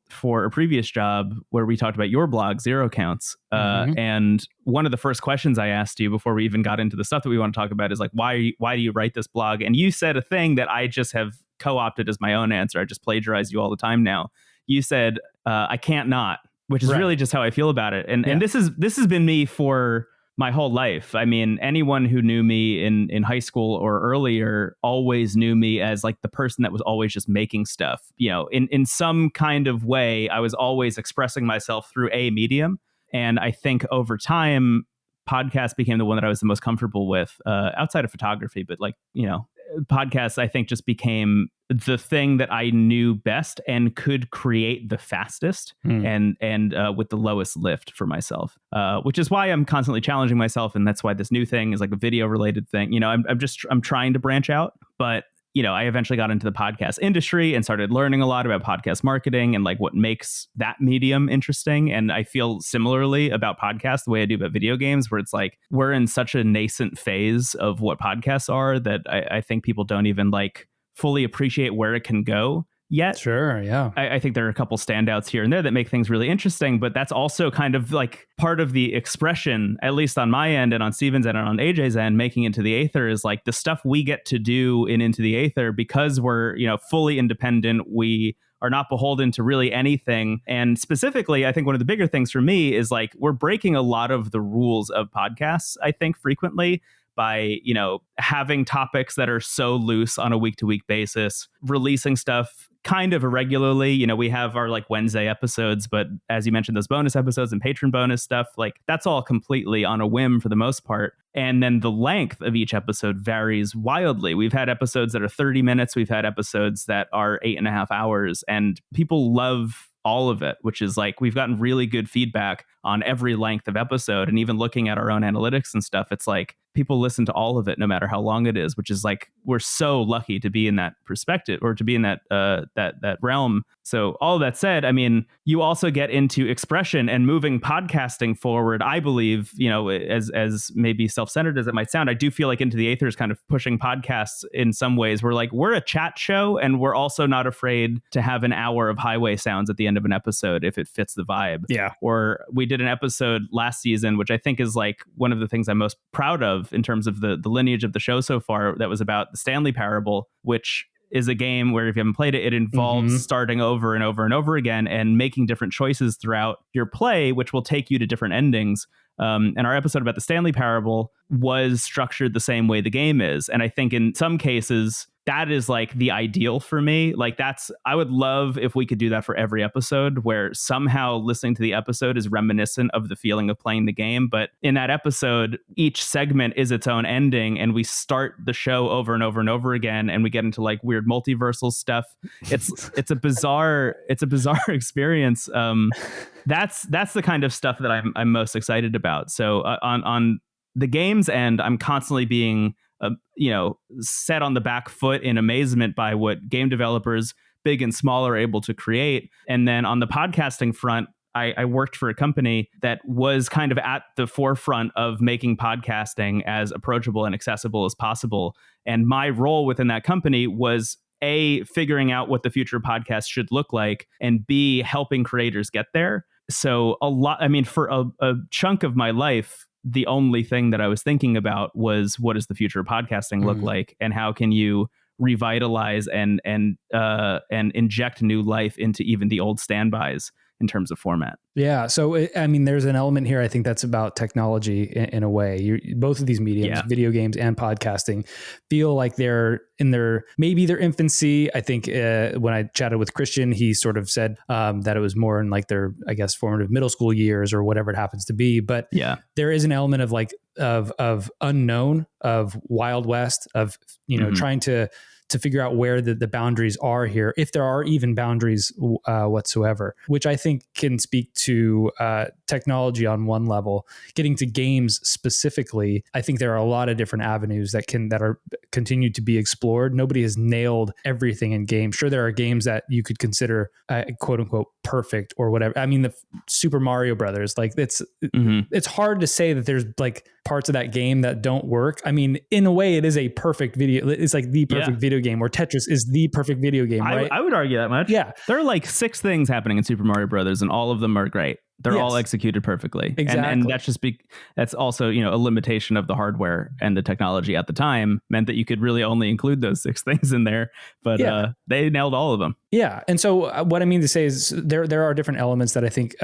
for a previous job where we talked about your blog, Zero Counts. And one of the first questions I asked you before we even got into the stuff that we want to talk about is like, why do you write this blog? And you said a thing that I just have co-opted as my own answer. I just plagiarize you all the time now. You said, I can't not, which is really just how I feel about it. And this has been me for my whole life. I mean, anyone who knew me in high school or earlier always knew me as like the person that was always just making stuff. In some kind of way, I was always expressing myself through a medium. And I think over time, podcast became the one that I was the most comfortable with outside of photography. But like, podcasts, I think, just became the thing that I knew best and could create the fastest and with the lowest lift for myself, which is why I'm constantly challenging myself. And that's why this new thing is like a video related thing. I'm trying to branch out, but I eventually got into the podcast industry and started learning a lot about podcast marketing and like what makes that medium interesting. And I feel similarly about podcasts the way I do about video games, where it's like we're in such a nascent phase of what podcasts are that I think people don't even like fully appreciate where it can go. yet. Sure, yeah. I think there are a couple standouts here and there that make things really interesting, but that's also kind of like part of the expression, at least on my end and on Steven's end and on AJ's end, making Into the Aether is like the stuff we get to do in Into the Aether because we're, fully independent. We are not beholden to really anything. And specifically, I think one of the bigger things for me is like we're breaking a lot of the rules of podcasts, I think, frequently by, having topics that are so loose on a week-to-week basis, releasing stuff kind of irregularly. We have our like Wednesday episodes, but as you mentioned, those bonus episodes and patron bonus stuff, like that's all completely on a whim for the most part. And then the length of each episode varies wildly. We've had episodes that are 30 minutes. We've had episodes that are 8.5 hours, and people love all of it, which is like we've gotten really good feedback on every length of episode. And even looking at our own analytics and stuff, it's like people listen to all of it no matter how long it is, which is like we're so lucky to be in that perspective or to be in that that realm. So all of that said, I mean, you also get into expression and moving podcasting forward. I believe, as maybe self-centered as it might sound, I do feel like Into the Aether is kind of pushing podcasts in some ways. We're a chat show, and we're also not afraid to have an hour of highway sounds at the end of an episode if it fits the vibe. Yeah. Or we did an episode last season, which I think is like one of the things I'm most proud of in terms of the lineage of the show so far, that was about the Stanley Parable, which is a game where if you haven't played it, it involves starting over and over and over again and making different choices throughout your play, which will take you to different endings. And our episode about the Stanley Parable was structured the same way the game is. And I think in some cases, that is like the ideal for me. Like I would love if we could do that for every episode, where somehow listening to the episode is reminiscent of the feeling of playing the game. But in that episode, each segment is its own ending, and we start the show over and over and over again, and we get into like weird multiversal stuff. It's a bizarre experience. That's the kind of stuff that I'm most excited about. So on the game's end, I'm constantly being set on the back foot in amazement by what game developers, big and small, are able to create. And then on the podcasting front, I worked for a company that was kind of at the forefront of making podcasting as approachable and accessible as possible. And my role within that company was A, figuring out what the future podcast should look like, and B, helping creators get there. So for a chunk of my life, the only thing that I was thinking about was what does the future of podcasting look like, and how can you revitalize and inject new life into even the old standbys in terms of format. Yeah. So, there's an element here, I think, that's about technology in a way. Both of these mediums, video games and podcasting, feel like they're in their infancy. I think when I chatted with Christian, he sort of said that it was more in like their, I guess, formative middle school years or whatever it happens to be. But there is an element of like, of unknown, of Wild West, of, trying to figure out where the boundaries are here, if there are even boundaries whatsoever, which I think can speak to technology on one level. Getting to games specifically, I think there are a lot of different avenues that are continued to be explored. Nobody has nailed everything in games. Sure, there are games that you could consider quote unquote perfect or whatever. The Super Mario Brothers, like it's hard to say that there's like parts of that game that don't work. In a way, it is a perfect video. It's like the perfect video game, or Tetris is the perfect video game, right? I would argue that much. Yeah. There are like 6 things happening in Super Mario Brothers, and all of them are great. They're all executed perfectly. Exactly. And that's just that's also, a limitation of the hardware and the technology at the time meant that you could really only include those 6 things in there, but they nailed all of them. Yeah. And so what I mean to say is there are different elements that I think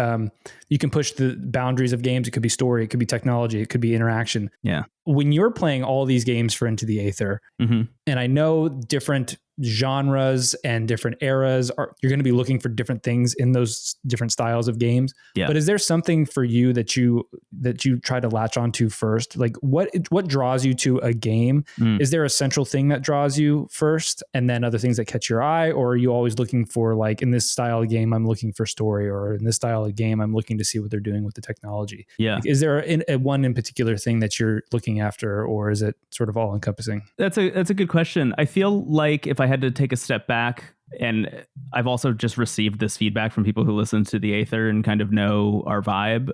you can push the boundaries of games. It could be story, it could be technology, it could be interaction. Yeah. When you're playing all these games for Into the Aether, and I know different genres and different eras you're going to be looking for different things in those different styles of games. But is there something for you that you try to latch onto first? Like what draws you to a game? Is there a central thing that draws you first and then other things that catch your eye? Or are you always looking for, like, in this style of game, I'm looking for story, or in this style of game, I'm looking to see what they're doing with the technology? Yeah. Like, is there a one in particular thing that you're looking after, or is it sort of all encompassing? That's a good question. I feel like if I had to take a step back, and I've also just received this feedback from people who listen to the Aether and kind of know our vibe.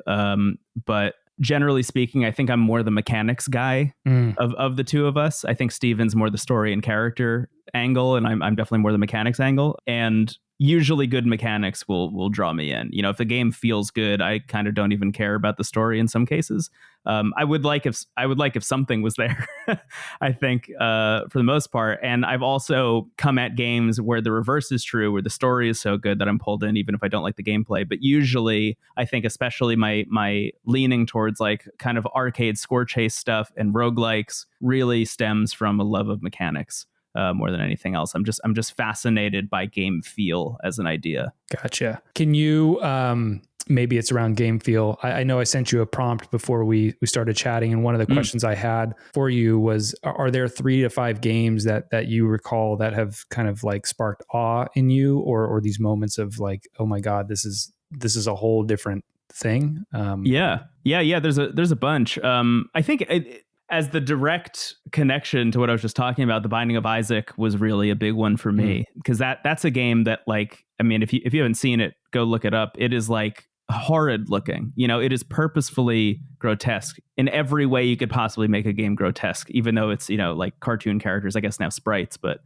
But generally speaking, I think I'm more the mechanics guy of the two of us. I think Steven's more the story and character angle, and I'm definitely more the mechanics angle. And usually good mechanics will draw me in. You know, if the game feels good, I kind of don't even care about the story in some cases. I would like if something was there, I think, for the most part. And I've also come at games where the reverse is true, where the story is so good that I'm pulled in even if I don't like the gameplay. But usually I think especially my leaning towards like kind of arcade score chase stuff and roguelikes really stems from a love of mechanics. More than anything else. I'm just fascinated by game feel as an idea. Gotcha. Can you, maybe it's around game feel. I know I sent you a prompt before we started chatting, and one of the questions I had for you was, are there 3 to 5 games that you recall that have kind of like sparked awe in you, or these moments of like, oh my God, this is a whole different thing? Yeah. There's a bunch. I think as the direct connection to what I was just talking about, The Binding of Isaac was really a big one for me, because that's a game that, like, I mean, if you haven't seen it, go look it up. It is like horrid looking. You know, it is purposefully grotesque in every way you could possibly make a game grotesque, even though it's, you know, like cartoon characters, I guess now sprites, but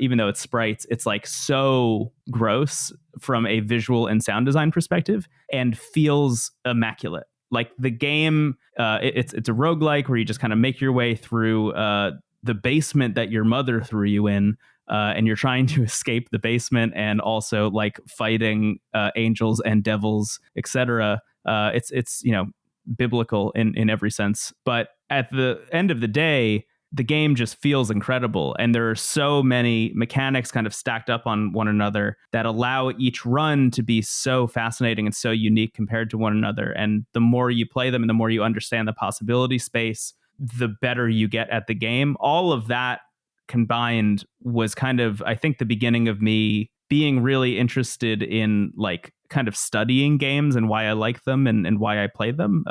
even though it's sprites, it's like so gross from a visual and sound design perspective and feels immaculate. Like the game, it's a roguelike where you just kind of make your way through the basement that your mother threw you in, and you're trying to escape the basement and also like fighting angels and devils, etc. It's you know, biblical in every sense. But at the end of the day, the game just feels incredible. And there are so many mechanics kind of stacked up on one another that allow each run to be so fascinating and so unique compared to one another. And the more you play them and the more you understand the possibility space, the better you get at the game. All of that combined was kind of, I think, the beginning of me being really interested in like kind of studying games and why I like them and why I play them.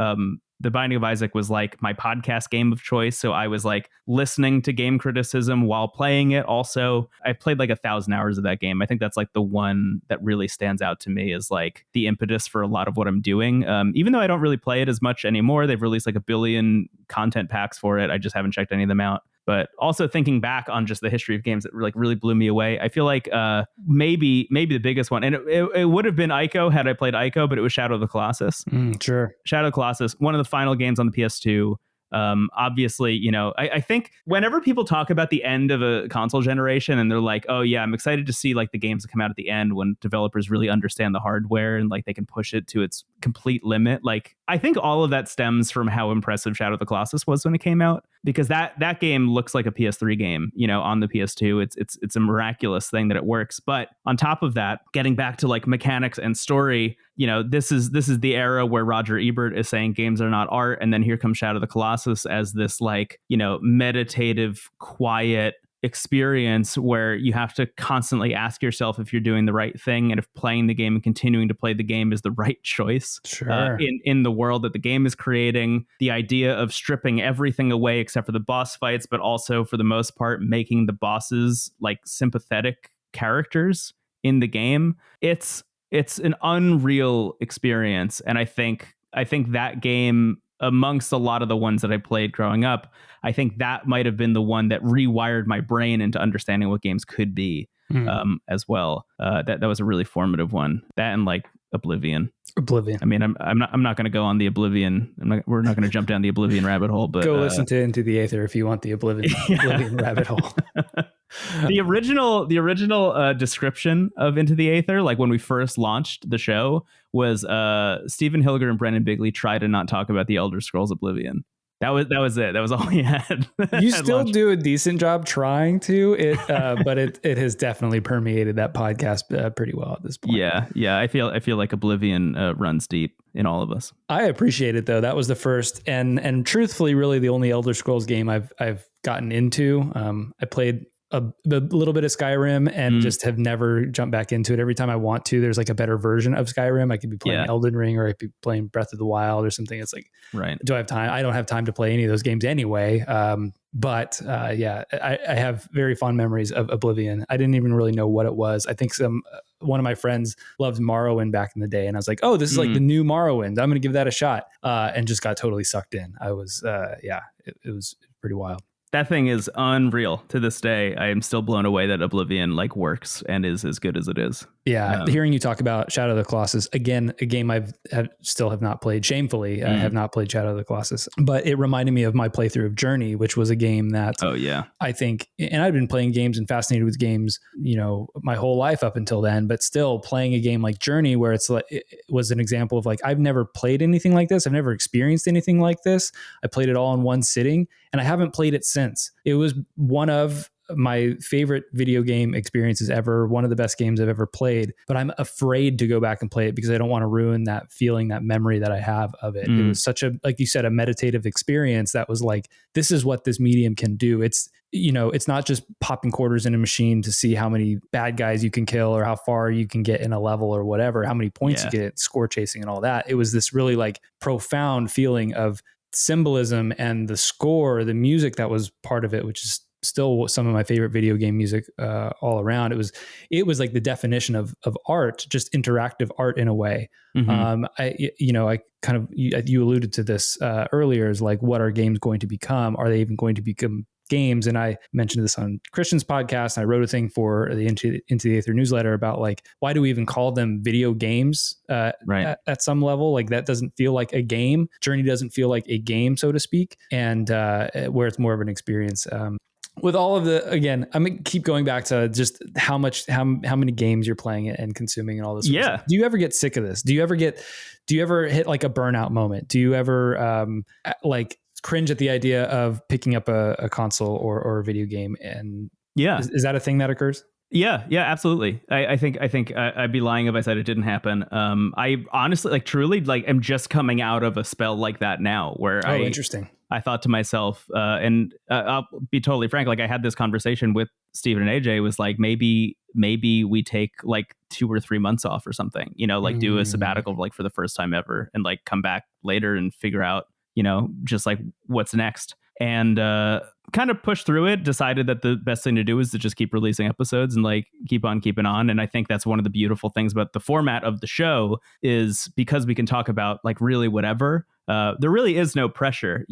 The Binding of Isaac was like my podcast game of choice. So I was like listening to game criticism while playing it. Also, I played like 1,000 hours of that game. I think that's like the one that really stands out to me as like the impetus for a lot of what I'm doing. Even though I don't really play it as much anymore, they've released like 1 billion content packs for it. I just haven't checked any of them out. But also thinking back on just the history of games that like really blew me away. I feel like maybe the biggest one, and it would have been Ico had I played Ico, but it was Shadow of the Colossus. Sure. Shadow of the Colossus, one of the final games on the PS2. Obviously, you know, I think whenever people talk about the end of a console generation and they're like, oh yeah, I'm excited to see like the games that come out at the end when developers really understand the hardware and like they can push it to its complete limit. Like, I think all of that stems from how impressive Shadow of the Colossus was when it came out, because that game looks like a PS3 game, you know, on the PS2. It's a miraculous thing that it works. But on top of that, getting back to like mechanics and story, you know, this is the era where Roger Ebert is saying games are not art, and then here comes Shadow of the Colossus as this like, you know, meditative, quiet experience where you have to constantly ask yourself if you're doing the right thing and if playing the game and continuing to play the game is the right choice. Sure. In the world that the game is creating. The idea of stripping everything away except for the boss fights, but also for the most part making the bosses like sympathetic characters in the game. It's an unreal experience, and I think that game, amongst a lot of the ones that I played growing up, I think that might have been the one that rewired my brain into understanding what games could be as well. That was a really formative one. That and like Oblivion. I mean, I'm not going to go on the Oblivion. We're not going to jump down the Oblivion rabbit hole. But go listen to Into the Aether if you want the Oblivion rabbit hole. The original description of Into the Aether, like when we first launched the show, was Stephen Hilger and Brendon Bigley try to not talk about the Elder Scrolls Oblivion. That was it. That was all we had. You still do a decent job trying to, but it has definitely permeated that podcast pretty well at this point. Yeah. I feel like Oblivion runs deep in all of us. I appreciate it though. That was the first and truthfully, really the only Elder Scrolls game I've gotten into. I played a little bit of Skyrim and just have never jumped back into it. Every time I want to, there's like a better version of Skyrim. I could be playing Elden Ring, or I could be playing Breath of the Wild or something. It's like, do I have time? I don't have time to play any of those games anyway. But I have very fond memories of Oblivion. I didn't even really know what it was. I think one of my friends loved Morrowind back in the day, and I was like, oh, this is like the new Morrowind. I'm going to give that a shot, and just got totally sucked in. I was, it was pretty wild. That thing is unreal to this day. I am still blown away that Oblivion like works and is as good as it is. Yeah. Hearing you talk about Shadow of the Colossus, again, a game still have not played. Shamefully, I have not played Shadow of the Colossus, but it reminded me of my playthrough of Journey, which was a game that I think, and I've been playing games and fascinated with games, my whole life up until then, but still playing a game like Journey, where it was an example of like, I've never played anything like this. I've never experienced anything like this. I played it all in one sitting, and I haven't played it since. It was one of my favorite video game experiences ever, one of the best games I've ever played, but I'm afraid to go back and play it because I don't want to ruin that feeling, that memory that I have of it. It was such a, like you said, a meditative experience that was like, this is what this medium can do. It's, it's not just popping quarters in a machine to see how many bad guys you can kill or how far you can get in a level or whatever, how many points you get, score chasing and all that. It was this really like profound feeling of symbolism, and the score, the music that was part of it, which is still some of my favorite video game music all around. It was like the definition of art, just interactive art in a way. I kind of, you alluded to this earlier, is like, what are games going to become? Are they even going to become games? And I mentioned this on Christian's podcast. I wrote a thing for the Into the Aether newsletter about like, why do we even call them video games at some level? Like, that doesn't feel like a game. Journey doesn't feel like a game, so to speak, and where it's more of an experience. With all of again, I'm going to keep going back to just how many games you're playing and consuming and all this. Yeah. Do you ever get sick of this? Do you ever hit like a burnout moment? Do you ever like cringe at the idea of picking up a console or a video game? And is that a thing that occurs? Yeah, absolutely. I think I'd be lying if I said it didn't happen. I honestly, like, truly, like, am just coming out of a spell like that now, where interesting. I thought to myself, and I'll be totally frank, like, I had this conversation with Steven and AJ, was like, maybe we take like 2 or 3 months off or something, like do a sabbatical, like, for the first time ever, and like come back later and figure out, just like what's next. And kind of pushed through it, decided that the best thing to do is to just keep releasing episodes and like keep on keeping on. And I think that's one of the beautiful things about the format of the show, is because we can talk about like really whatever. There really is no pressure,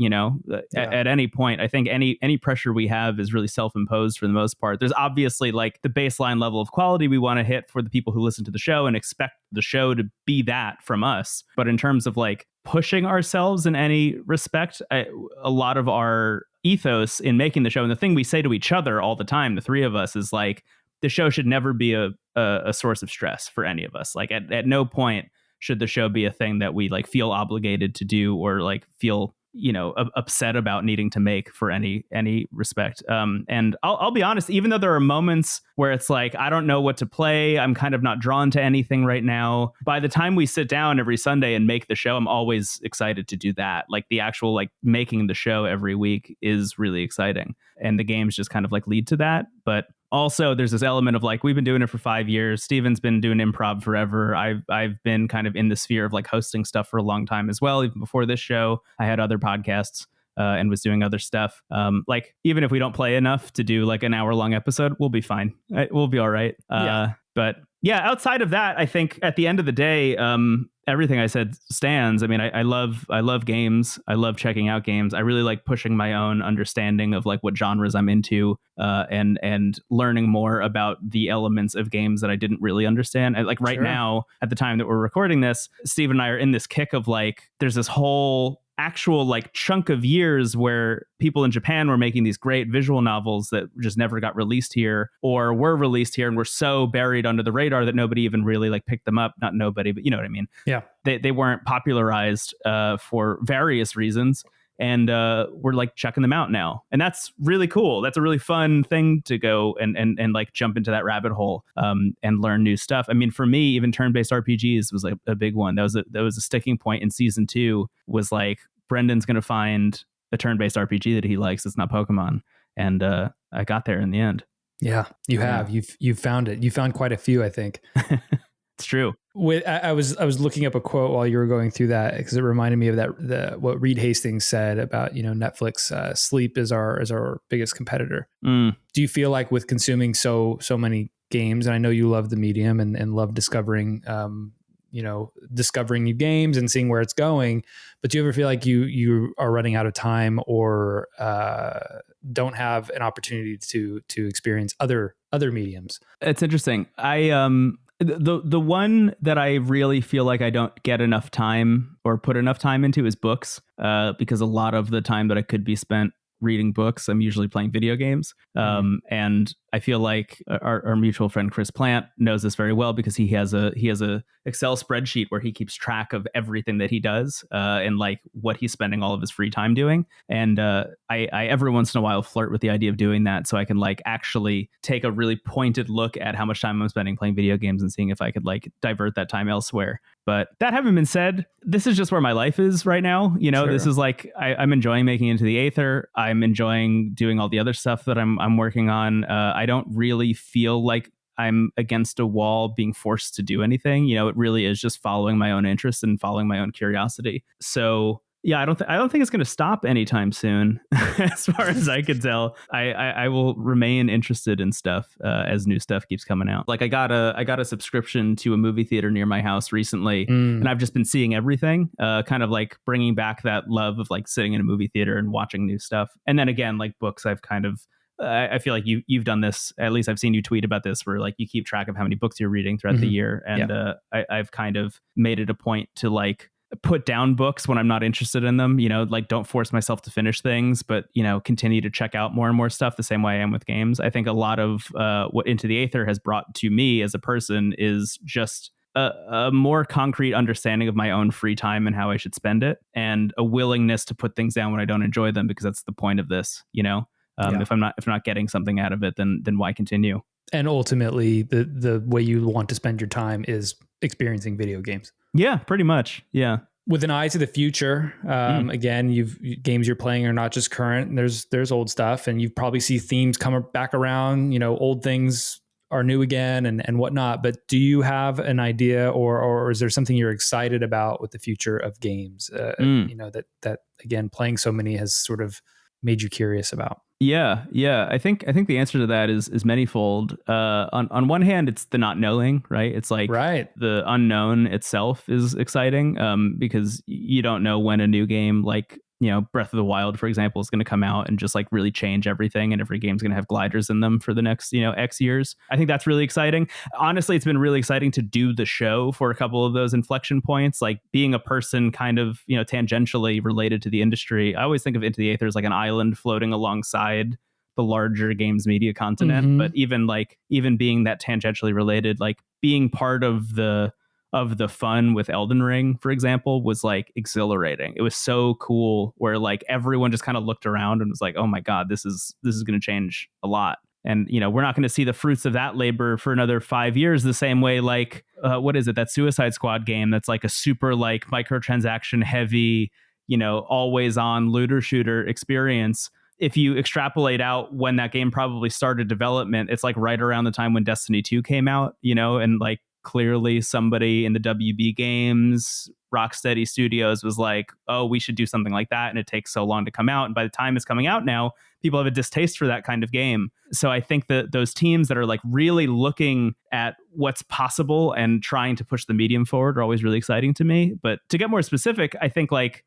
at any point. I think any pressure we have is really self-imposed for the most part. There's obviously like the baseline level of quality we want to hit for the people who listen to the show and expect the show to be that from us. But in terms of like pushing ourselves in any respect, a lot of our ethos in making the show, and the thing we say to each other all the time, the three of us, is like, the show should never be a source of stress for any of us. Like at no point should the show be a thing that we like feel obligated to do, or like feel upset about needing to make for any respect. And I'll be honest, even though there are moments where it's like, I don't know what to play, I'm kind of not drawn to anything right now, by the time we sit down every Sunday and make the show, I'm always excited to do that. Like, the actual like making the show every week is really exciting, and the games just kind of like lead to that. But also, there's this element of like, we've been doing it for 5 years. Steven's been doing improv forever. I've been kind of in the sphere of like hosting stuff for a long time as well. Even before this show, I had other podcasts and was doing other stuff. Like, even if we don't play enough to do like an hour-long episode, we'll be fine. We'll be all right. But yeah, outside of that, I think at the end of the day, everything I said stands. I mean, I love games. I love checking out games. I really like pushing my own understanding of like what genres I'm into, and learning more about the elements of games that I didn't really understand. Like right now, at the time that we're recording this, Steve and I are in this kick of like, there's this whole actual like chunk of years where people in Japan were making these great visual novels that just never got released here, or were released here and were so buried under the radar that nobody even really like picked them up. Not nobody, but you know what I mean? Yeah. They weren't popularized for various reasons. And we're like checking them out now. And that's really cool. That's a really fun thing to go and like jump into that rabbit hole and learn new stuff. I mean, for me, even turn-based RPGs was like a big one. That was a sticking point in season 2, was like, Brendon's going to find a turn-based RPG that he likes. It's not Pokemon. And I got there in the end. Yeah, you have. You've found it. You found quite a few, I think. It's true. I was looking up a quote while you were going through that because it reminded me of what Reed Hastings said about Netflix. Sleep is our biggest competitor. Do you feel like with consuming so many games, and I know you love the medium and love discovering discovering new games and seeing where it's going, but do you ever feel like you are running out of time or don't have an opportunity to experience other mediums? It's interesting. The one that I really feel like I don't get enough time or put enough time into is books, because a lot of the time that I could be spent reading books, I'm usually playing video games. And I feel like our mutual friend Chris Plant knows this very well because he has a Excel spreadsheet where he keeps track of everything that he does and like what he's spending all of his free time doing. And I every once in a while flirt with the idea of doing that so I can like actually take a really pointed look at how much time I'm spending playing video games and seeing if I could like divert that time elsewhere. But that having been said, this is just where my life is right now. Sure. This is like I'm enjoying making Into the Aether. I'm enjoying doing all the other stuff that I'm working on. I don't really feel like I'm against a wall being forced to do anything. It really is just following my own interests and following my own curiosity. So yeah, I don't think it's going to stop anytime soon. As far as I can tell, I will remain interested in stuff as new stuff keeps coming out. Like I got a subscription to a movie theater near my house recently, and I've just been seeing everything, kind of like bringing back that love of like sitting in a movie theater and watching new stuff. And then again, like books, I've kind of I feel like you've done this. At least I've seen you tweet about this, where like you keep track of how many books you're reading throughout the year, and I've kind of made it a point to like put down books when I'm not interested in them, like don't force myself to finish things, but, continue to check out more and more stuff the same way I am with games. I think a lot of what Into the Aether has brought to me as a person is just a more concrete understanding of my own free time and how I should spend it, and a willingness to put things down when I don't enjoy them, because that's the point of this, If I'm not getting something out of it, then why continue? And ultimately the way you want to spend your time is experiencing video games. Yeah, pretty much. Yeah. With an eye to the future, again, games you're playing are not just current. There's old stuff, and you probably see themes come back around. Old things are new again and whatnot. But do you have an idea, or is there something you're excited about with the future of games? That again, playing so many has sort of made you curious about. Yeah. I think the answer to that is manifold. On one hand, it's the not knowing, right? It's like the unknown itself is exciting, because you don't know when a new game like Breath of the Wild, for example, is going to come out and just like really change everything, and every game's going to have gliders in them for the next X years. I think that's really exciting. Honestly, it's been really exciting to do the show for a couple of those inflection points, like being a person kind of tangentially related to the industry. I always think of Into the Aether as like an island floating alongside the larger games media continent, but even being that tangentially related, like being part of the fun with Elden Ring, for example, was like exhilarating. It was so cool, where like everyone just kind of looked around and was like, oh my God, this is going to change a lot. And, we're not going to see the fruits of that labor for another 5 years, the same way, like, what is it? That Suicide Squad game that's like a super like microtransaction heavy, always on looter shooter experience. If you extrapolate out when that game probably started development, it's like right around the time when Destiny 2 came out, and like, clearly somebody in the WB Games, Rocksteady Studios was like, oh, we should do something like that. And it takes so long to come out. And by the time it's coming out now, people have a distaste for that kind of game. So I think that those teams that are like really looking at what's possible and trying to push the medium forward are always really exciting to me. But to get more specific, I think like,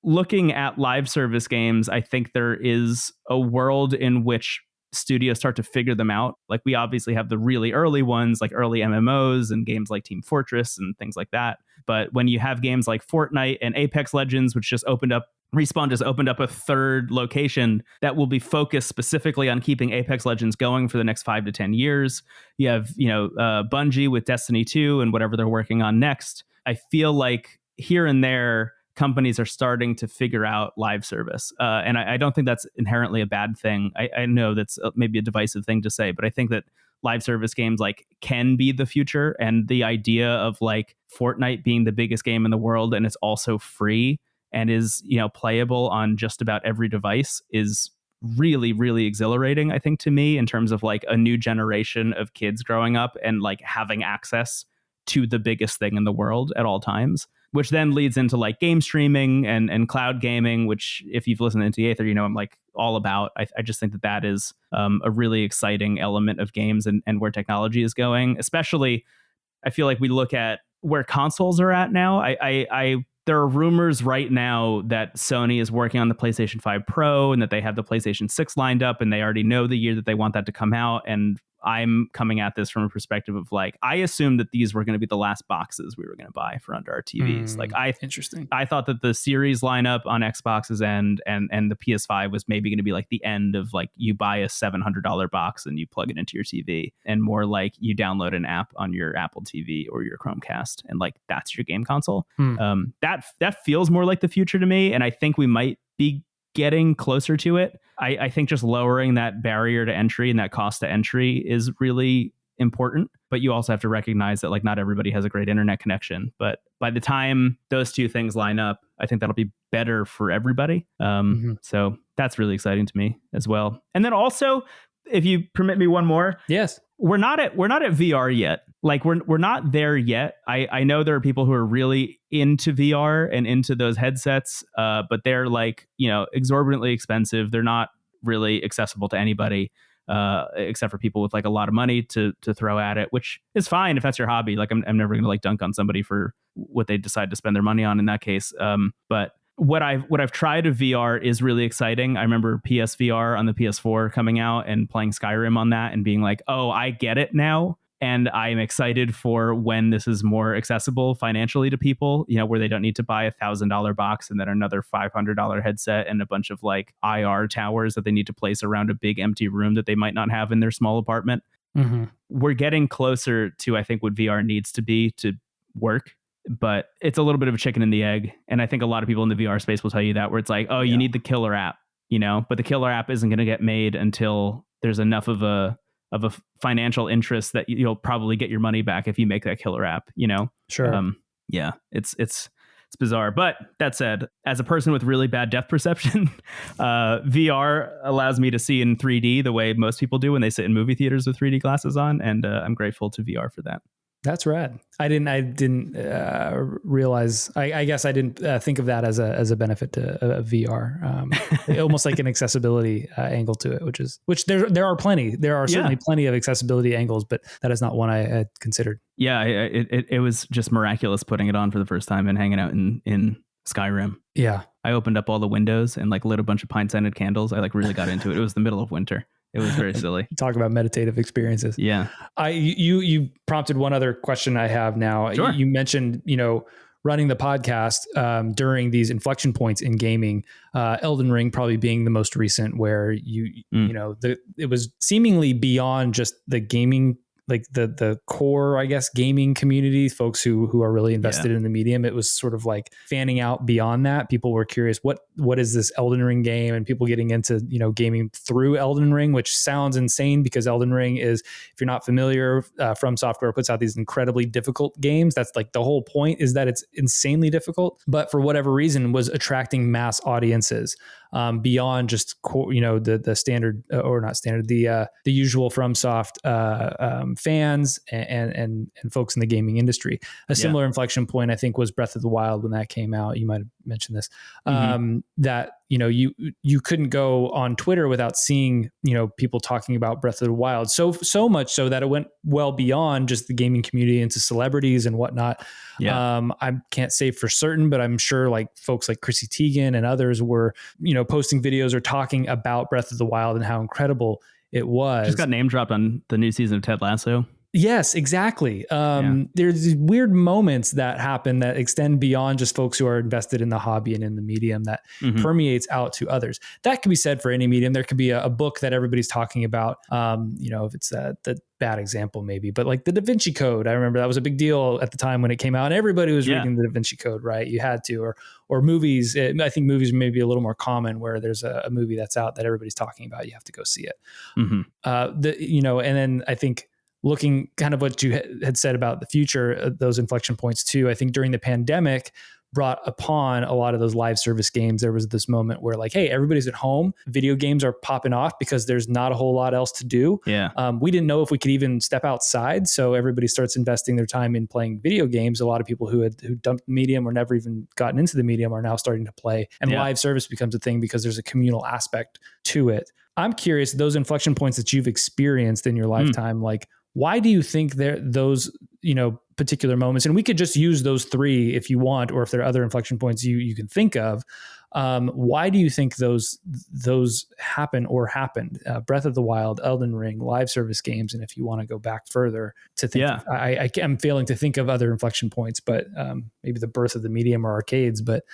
looking at live service games, I think there is a world in which studios start to figure them out. Like we obviously have the really early ones, like early MMOs and games like Team Fortress and things like that. But when you have games like Fortnite and Apex Legends, which just opened up, Respawn just opened up a third location that will be focused specifically on keeping Apex Legends going for the next 5 to 10 years. You have, Bungie with Destiny 2 and whatever they're working on next. I feel like here and there, companies are starting to figure out live service. And I don't think that's inherently a bad thing. I know that's maybe a divisive thing to say, but I think that live service games like can be the future. And the idea of like Fortnite being the biggest game in the world and it's also free and is, playable on just about every device is really, really exhilarating, I think, to me, in terms of like a new generation of kids growing up and like having access to the biggest thing in the world at all times, which then leads into like game streaming and cloud gaming, which if you've listened into Aether, you know, I'm like all about. I just think that is a really exciting element of games and where technology is going. Especially, I feel like we look at where consoles are at now. There are rumors right now that Sony is working on the PlayStation 5 Pro and that they have the PlayStation 6 lined up and they already know the year that they want that to come out. And I'm coming at this from a perspective of like, I assumed that these were going to be the last boxes we were going to buy for under our TVs. Interesting. I thought that the series lineup on Xbox's end and the PS5 was maybe going to be like the end of like you buy a $700 box and you plug it into your TV, and more like you download an app on your Apple TV or your Chromecast and like that's your game console. That feels more like the future to me, and I think we might be getting closer to it. I think just lowering that barrier to entry and that cost to entry is really important. But you also have to recognize that like not everybody has a great internet connection. But by the time those two things line up, I think that'll be better for everybody. So that's really exciting to me as well. And then also, if you permit me one more. Yes. We're not at VR yet. Like we're not there yet. I know there are people who are really into VR and into those headsets, but they're like, you know, exorbitantly expensive. They're not really accessible to anybody, except for people with like a lot of money to throw at it, which is fine if that's your hobby. Like I'm never going to like dunk on somebody for what they decide to spend their money on in that case. But what I've tried of VR is really exciting. I remember PSVR on the PS4 coming out and playing Skyrim on that and being like, oh, I get it now. And I'm excited for when this is more accessible financially to people, you know, where they don't need to buy $1,000 box and then another $500 headset and a bunch of like IR towers that they need to place around a big empty room that they might not have in their small apartment. We're getting closer to, I think, what VR needs to be to work. But it's a little bit of a chicken and the egg. And I think a lot of people in the VR space will tell you that, where it's like, oh, you need the killer app, you know, but the killer app isn't going to get made until there's enough of a financial interest that you'll probably get your money back if you make that killer app, you know? Sure. Yeah, it's bizarre. But that said, as a person with really bad depth perception, VR allows me to see in 3D the way most people do when they sit in movie theaters with 3D glasses on. And I'm grateful to VR for that. That's rad. I didn't realize. I guess I didn't think of that as a benefit to VR. Almost like an accessibility angle to it, which there are plenty. There are certainly plenty of accessibility angles, but that is not one I had considered. Yeah, it was just miraculous putting it on for the first time and hanging out in Skyrim. Yeah, I opened up all the windows and like lit a bunch of pine-scented candles. I like really got into it. It was the middle of winter. It was very silly. Talk about meditative experiences. Yeah. You prompted one other question I have now. Sure. You mentioned, you know, running the podcast during these inflection points in gaming, Elden Ring probably being the most recent, where you know, it was seemingly beyond just the gaming, like the core, I guess, gaming community, folks who are really invested in the medium. It was sort of like fanning out beyond that. People were curious, what is this Elden Ring game? And people getting into, you know, gaming through Elden Ring, which sounds insane because Elden Ring is, if you're not familiar, From Software puts out these incredibly difficult games. That's like the whole point, is that it's insanely difficult, but for whatever reason was attracting mass audiences. Beyond just you know, the standard or not standard, the usual FromSoft fans and folks in the gaming industry. A similar inflection point, I think, was Breath of the Wild when that came out. You might have mentioned this. That, you know, you couldn't go on Twitter without seeing, you know, people talking about Breath of the Wild. So much so that it went well beyond just the gaming community into celebrities and whatnot. I can't say for certain, but I'm sure like folks like Chrissy Teigen and others were, you know, posting videos or talking about Breath of the Wild and how incredible it was. Just got name dropped on the new season of Ted Lasso. Yes, exactly. There's these weird moments that happen that extend beyond just folks who are invested in the hobby and in the medium, that permeates out to others. That can be said for any medium. There could be a book that everybody's talking about. You know, if it's the bad example maybe, but like the Da Vinci Code, I remember that was a big deal at the time when it came out and everybody was reading the Da Vinci Code, right? You had to, or movies. I think movies may be a little more common, where there's a movie that's out that everybody's talking about. You have to go see it. You know, and then I think, looking kind of what you had said about the future, those inflection points too, I think during the pandemic, brought upon a lot of those live service games, there was this moment where like, hey, everybody's at home. Video games are popping off because there's not a whole lot else to do. Yeah. We didn't know if we could even step outside. So everybody starts investing their time in playing video games. A lot of people who dumped the medium or never even gotten into the medium are now starting to play. And live service becomes a thing because there's a communal aspect to it. I'm curious, those inflection points that you've experienced in your lifetime, like, why do you think those, particular moments, and we could just use those three if you want, or if there are other inflection points you can think of, why do you think those happen or happened? Breath of the Wild, Elden Ring, live service games, and if you want to go back further to think, I'm failing to think of other inflection points, but maybe the birth of the medium or arcades, but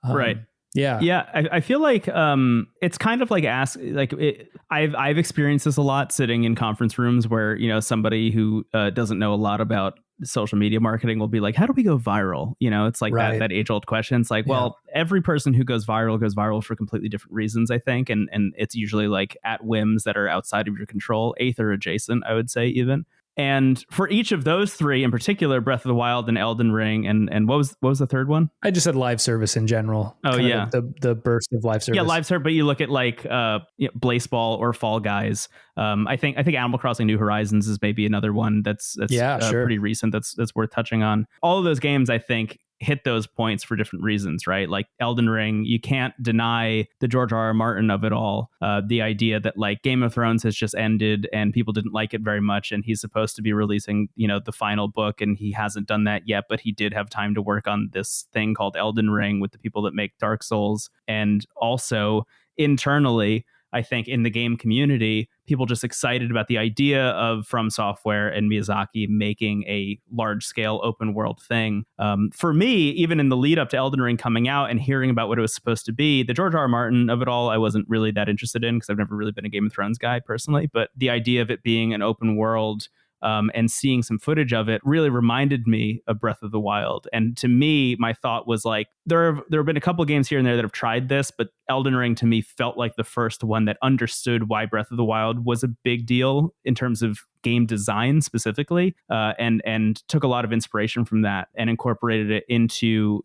right. Yeah. I feel like it's kind of like I've experienced this a lot sitting in conference rooms where, somebody who doesn't know a lot about social media marketing will be like, how do we go viral? It's like that age old question. It's like, well, every person who goes viral for completely different reasons, I think. And it's usually like at whims that are outside of your control, Aether adjacent, I would say even. And for each of those three in particular, Breath of the Wild and Elden Ring, and what was the third one? I just said live service in general. Oh, yeah. The burst of live service. Yeah, live service. But you look at like Blaseball or Fall Guys. I think Animal Crossing New Horizons is maybe another one that's pretty recent. That's worth touching on. All of those games, I think, hit those points for different reasons, right? Like Elden Ring, you can't deny the George R.R. Martin of it all. The idea that like Game of Thrones has just ended and people didn't like it very much, and he's supposed to be releasing, the final book, and he hasn't done that yet, but he did have time to work on this thing called Elden Ring with the people that make Dark Souls. And also internally, I think in the game community, people just excited about the idea of From Software and Miyazaki making a large-scale open world thing. For me, even in the lead up to Elden Ring coming out and hearing about what it was supposed to be, the George R.R. Martin of it all, I wasn't really that interested in because I've never really been a Game of Thrones guy personally. But the idea of it being an open world and seeing some footage of it really reminded me of Breath of the Wild. And to me, my thought was like, there have been a couple of games here and there that have tried this, but Elden Ring to me felt like the first one that understood why Breath of the Wild was a big deal in terms of game design specifically, and took a lot of inspiration from that and incorporated it into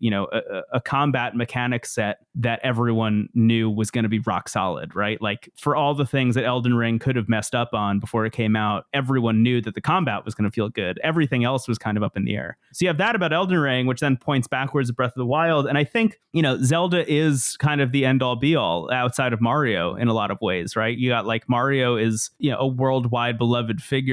a combat mechanic set that everyone knew was going to be rock solid, right? Like for all the things that Elden Ring could have messed up on before it came out, everyone knew that the combat was going to feel good. Everything else was kind of up in the air. So you have that about Elden Ring, which then points backwards to Breath of the Wild. And I think Zelda is kind of the end all be all outside of Mario in a lot of ways, right? You got like Mario is a worldwide beloved figure,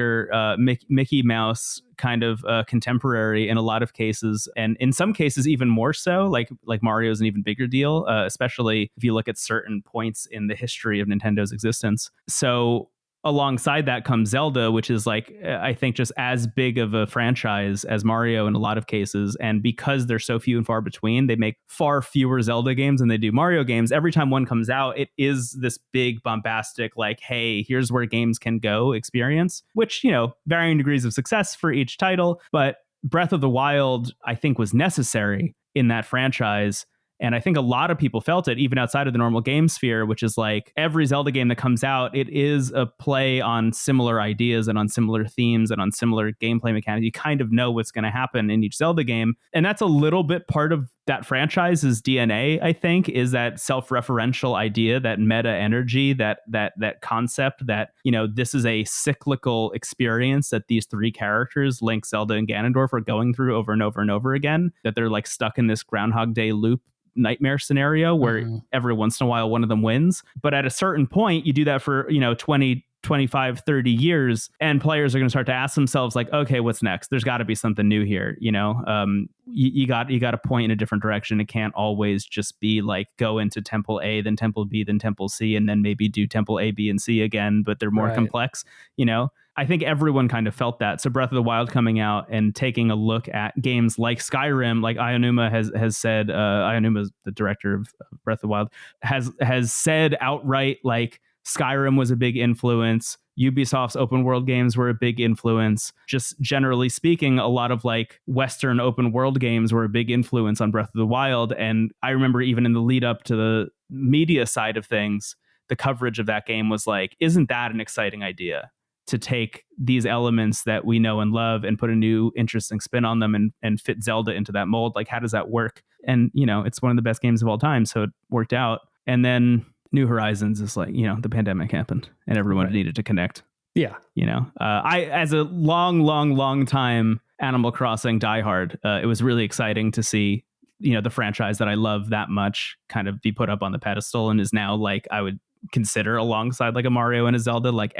Mickey Mouse kind of contemporary in a lot of cases, and in some cases even more so. Like Mario is an even bigger deal, especially if you look at certain points in the history of Nintendo's existence. So alongside that comes Zelda, which is like, I think just as big of a franchise as Mario in a lot of cases. And because they're so few and far between, they make far fewer Zelda games than they do Mario games. Every time one comes out, it is this big bombastic, like, hey, here's where games can go experience, which, varying degrees of success for each title. But Breath of the Wild, I think, was necessary in that franchise. And I think a lot of people felt it even outside of the normal game sphere, which is like every Zelda game that comes out, it is a play on similar ideas and on similar themes and on similar gameplay mechanics. You kind of know what's going to happen in each Zelda game. And that's a little bit part of that franchise's DNA, I think, is that self-referential idea, that meta energy, that concept that, this is a cyclical experience that these three characters, Link, Zelda, and Ganondorf, are going through over and over and over again, that they're like stuck in this Groundhog Day loop nightmare scenario where every once in a while one of them wins. But at a certain point, you do that for 20, 25, 30 years, and players are going to start to ask themselves like, okay, what's next? There's got to be something new here. You got to point in a different direction. It can't always just be like go into Temple A, then Temple B, then Temple C, and then maybe do Temple A, B, and C again, but they're more complex. I think everyone kind of felt that. So Breath of the Wild coming out and taking a look at games like Skyrim, like Aonuma has said, Aonuma is the director of Breath of the Wild, has said outright, like, Skyrim was a big influence. Ubisoft's open world games were a big influence. Just generally speaking, a lot of like Western open world games were a big influence on Breath of the Wild. And I remember even in the lead up to the media side of things, the coverage of that game was like, isn't that an exciting idea? To take these elements that we know and love and put a new interesting spin on them and fit Zelda into that mold. Like, how does that work? And, it's one of the best games of all time. So it worked out. And then New Horizons is like, the pandemic happened and everyone needed to connect. Yeah. I, as a long time Animal Crossing diehard, it was really exciting to see, the franchise that I love that much kind of be put up on the pedestal and is now like, I would consider alongside like a Mario and a Zelda. Like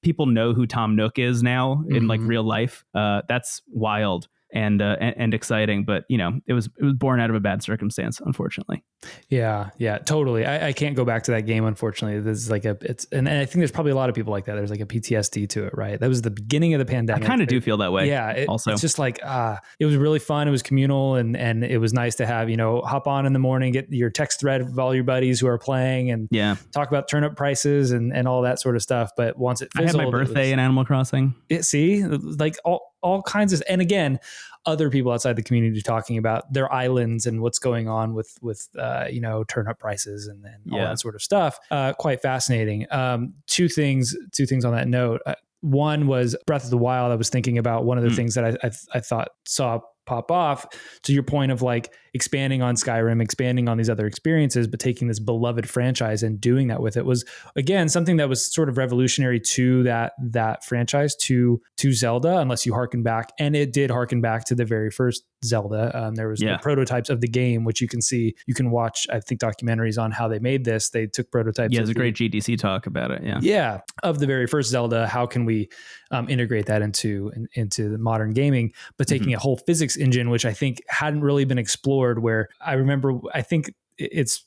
people know who Tom Nook is now in like real life. That's wild and exciting, but it was born out of a bad circumstance, unfortunately. Yeah, totally. I can't go back to that game, unfortunately. There's like and I think there's probably a lot of people like that. There's like a PTSD to it, right? That was the beginning of the pandemic. I kind of do feel that way. Yeah. It's just like, it was really fun. It was communal and it was nice to have, hop on in the morning, get your text thread of all your buddies who are playing and talk about turnip prices and all that sort of stuff. But once it fizzled, I had my birthday in Animal Crossing. See, like all kinds of, and again, other people outside the community talking about their islands and what's going on with turnip prices and all that sort of stuff. Quite fascinating. Two things on that note. One was Breath of the Wild. I was thinking about one of the things that I thought saw pop off, to your point of like expanding on Skyrim, expanding on these other experiences, but taking this beloved franchise and doing that with it was, again, something that was sort of revolutionary to that franchise, to Zelda, unless you harken back. And it did harken back to the very first Zelda. There was the prototypes of the game, which you can watch, I think, documentaries on how they made this. They took prototypes. Yeah, there's a great GDC talk about it. Yeah. Of the very first Zelda, how can we integrate that into the modern gaming, but taking a whole physics engine, which I think hadn't really been explored, where I remember, I think it's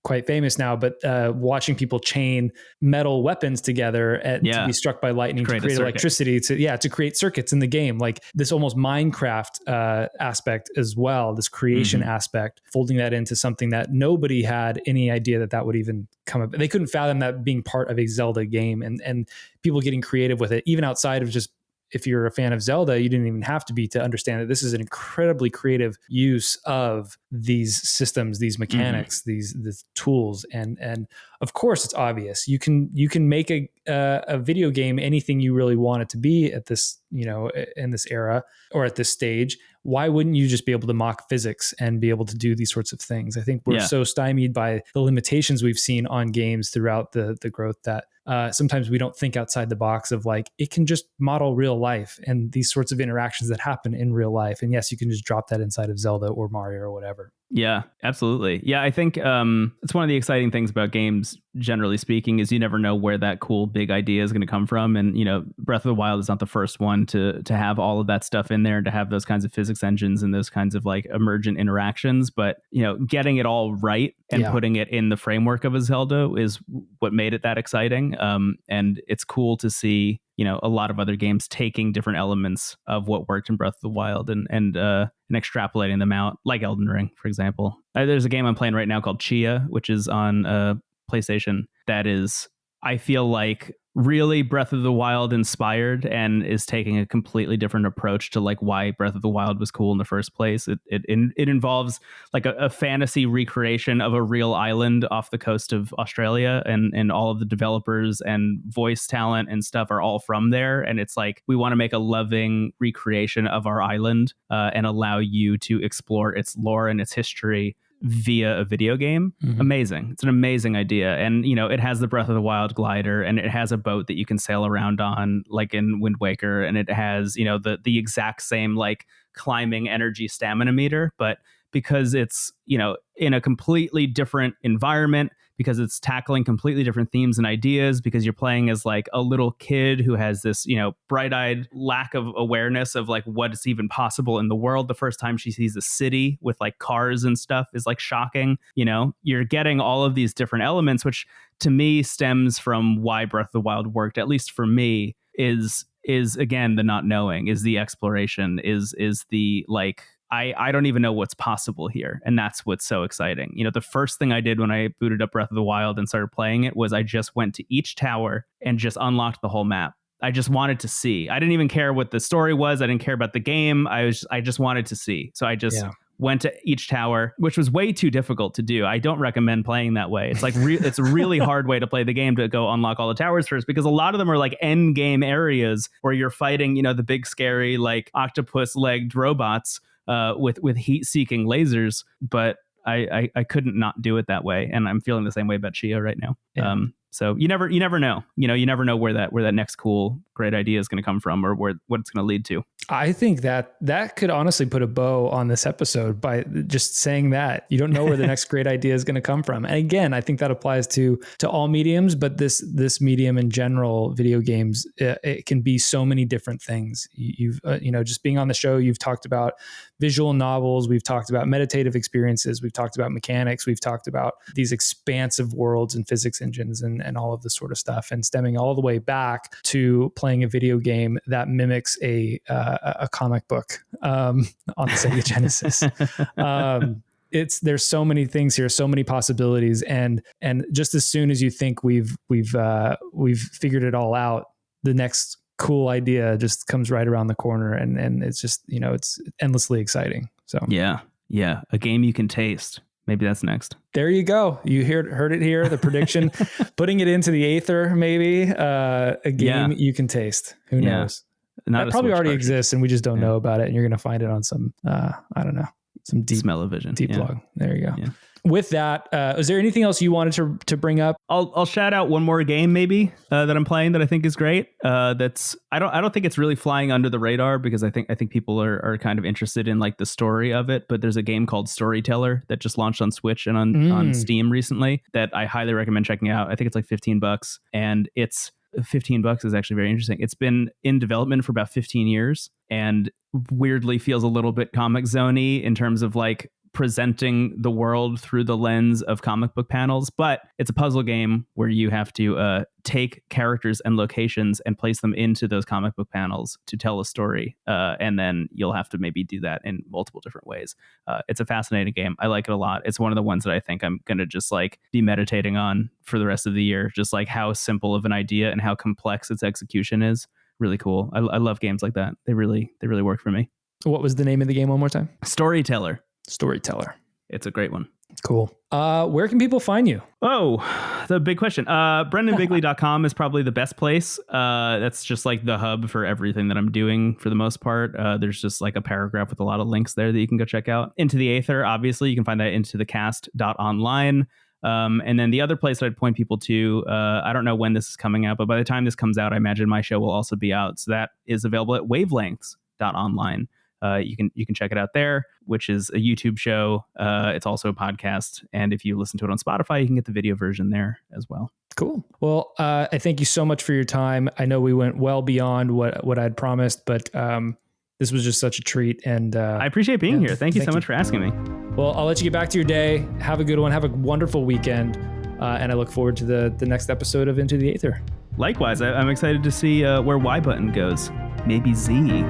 quite famous now, but watching people chain metal weapons together to be struck by lightning to create electricity, to create circuits in the game, like this almost Minecraft aspect as well, this creation aspect, folding that into something that nobody had any idea that would even come up. They couldn't fathom that being part of a Zelda game, and people getting creative with it, even outside of just, if you're a fan of Zelda, you didn't even have to be to understand that this is an incredibly creative use of these systems, these mechanics, these tools. And of course it's obvious. You can make a video game anything you really want it to be at this, in this era or at this stage. Why wouldn't you just be able to mock physics and be able to do these sorts of things? I think we're so stymied by the limitations we've seen on games throughout the growth that sometimes we don't think outside the box of like, it can just model real life and these sorts of interactions that happen in real life. And yes, you can just drop that inside of Zelda or Mario or whatever. Yeah, absolutely. Yeah, I think it's one of the exciting things about games, generally speaking, is you never know where that cool big idea is going to come from. And, Breath of the Wild is not the first one to have all of that stuff in there and to have those kinds of physics engines and those kinds of like emergent interactions. But, getting it all right and putting it in the framework of a Zelda is what made it that exciting. And it's cool to see, a lot of other games taking different elements of what worked in Breath of the Wild and extrapolating them out, like Elden Ring, for example. There's a game I'm playing right now called Chia, which is on PlayStation. That is, I feel like, really Breath of the Wild inspired and is taking a completely different approach to like why Breath of the Wild was cool in the first place. It involves like a fantasy recreation of a real island off the coast of Australia, and all of the developers and voice talent and stuff are all from there. And it's like, we want to make a loving recreation of our island and allow you to explore its lore and its history via a video game. Amazing. It's an amazing idea. And, it has the Breath of the Wild glider, and it has a boat that you can sail around on, like in Wind Waker. And it has, the exact same like climbing energy stamina meter, but because it's, in a completely different environment, because it's tackling completely different themes and ideas, because you're playing as like a little kid who has this, bright-eyed lack of awareness of like what is even possible in the world. The first time she sees a city with like cars and stuff is like shocking. You're getting all of these different elements, which to me stems from why Breath of the Wild worked, at least for me, is again the not knowing, is the exploration, is the like, I don't even know what's possible here. And that's what's so exciting. The first thing I did when I booted up Breath of the Wild and started playing it was I just went to each tower and just unlocked the whole map. I just wanted to see. I didn't even care what the story was. I didn't care about the game. I just wanted to see. So I just went to each tower, which was way too difficult to do. I don't recommend playing that way. It's like it's a really hard way to play the game, to go unlock all the towers first, because a lot of them are like end game areas where you're fighting, the big scary like octopus legged robots. with heat-seeking lasers, but I couldn't not do it that way, and I'm feeling the same way about Chia right now. Yeah. So you never know. You never know where that next cool, great idea is going to come from, or what it's going to lead to. I think that could honestly put a bow on this episode by just saying that. You don't know where the next great idea is going to come from. And again, I think that applies to all mediums, but this medium in general, video games, it can be so many different things. You've just being on the show, you've talked about visual novels, we've talked about meditative experiences, we've talked about mechanics, we've talked about these expansive worlds and physics engines and all of this sort of stuff, and stemming all the way back to playing a video game that mimics a comic book on the Sega Genesis. There's so many things here, so many possibilities, and just as soon as you think we've figured it all out, the next cool idea just comes right around the corner, and it's just it's endlessly exciting. So yeah, a game you can taste. Maybe that's next. There you go. You heard it here. The prediction, putting it into the Aether, maybe a game you can taste. Who knows? That probably already exists, and we just don't know about it. And you're going to find it on some, I don't know, some deep Smell-O-Vision, deep blog. There you go. Yeah. With that, is there anything else you wanted to bring up? I'll shout out one more game maybe that I'm playing that I think is great. I don't think it's really flying under the radar, because I think people are kind of interested in like the story of it. But there's a game called Storyteller that just launched on Switch and on Steam recently that I highly recommend checking out. I think it's like $15, and it's $15 is actually very interesting. It's been in development for about 15 years and weirdly feels a little bit Comic Zone-y in terms of like presenting the world through the lens of comic book panels, but it's a puzzle game where you have to take characters and locations and place them into those comic book panels to tell a story, and then you'll have to maybe do that in multiple different ways. It's a fascinating game. I like it a lot. It's one of the ones that I think I'm going to just like be meditating on for the rest of the year, just like how simple of an idea and how complex its execution is. Really cool. I love games like that. They really work for me. What was the name of the game one more time? Storyteller. It's a great one. Cool. Where can people find you? Oh, the big question. BrendonBigley.com is probably the best place. That's just like the hub for everything that I'm doing for the most part. There's just like a paragraph with a lot of links there that you can go check out. Into the Aether, obviously, you can find that into thecast.online. And then the other place that I'd point people to, I don't know when this is coming out, but by the time this comes out, I imagine my show will also be out. So that is available at wavelengths.online. You can check it out there, which is a YouTube show. It's also a podcast. And if you listen to it on Spotify, you can get the video version there as well. Cool. Well, I thank you so much for your time. I know we went well beyond what I'd promised, but this was just such a treat. And I appreciate being here. Thank you so much for asking me. Well, I'll let you get back to your day. Have a good one. Have a wonderful weekend. And I look forward to the next episode of Into the Aether. Likewise, I'm excited to see where Y button goes. Maybe Z.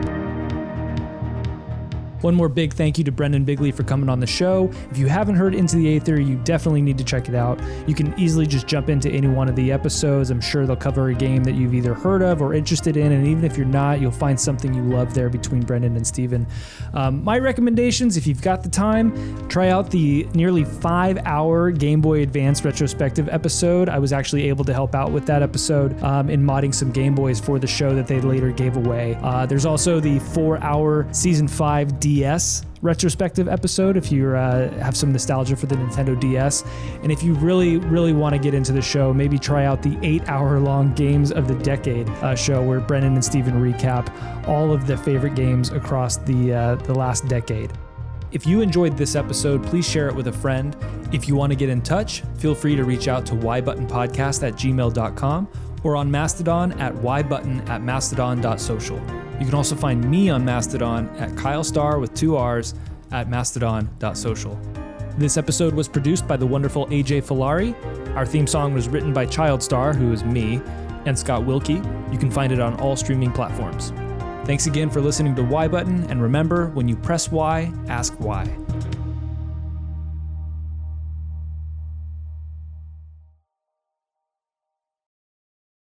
One more big thank you to Brendon Bigley for coming on the show. If you haven't heard Into the Aether, you definitely need to check it out. You can easily just jump into any one of the episodes. I'm sure they'll cover a game that you've either heard of or interested in, and even if you're not, you'll find something you love there between Brendon and Steven. My recommendations, if you've got the time, try out the nearly 5-hour Game Boy Advance retrospective episode. I was actually able to help out with that episode in modding some Game Boys for the show that they later gave away. There's also the 4-hour Season 5 DS retrospective episode if you have some nostalgia for the Nintendo DS. And if you really want to get into the show, maybe try out the 8-hour-long Games of the Decade show where Brendon and Steven recap all of their favorite games across the last decade. If you enjoyed this episode, please share it with a friend. If you want to get in touch, feel free to reach out to ybuttonpodcast@gmail.com or on Mastodon at ybutton@mastodon.social. You can also find me on Mastodon at KyleStar with 2 R's at mastodon.social. This episode was produced by the wonderful AJ Filari. Our theme song was written by Childstar, who is me, and Scott Wilkie. You can find it on all streaming platforms. Thanks again for listening to Y Button, and remember, when you press Y, ask why.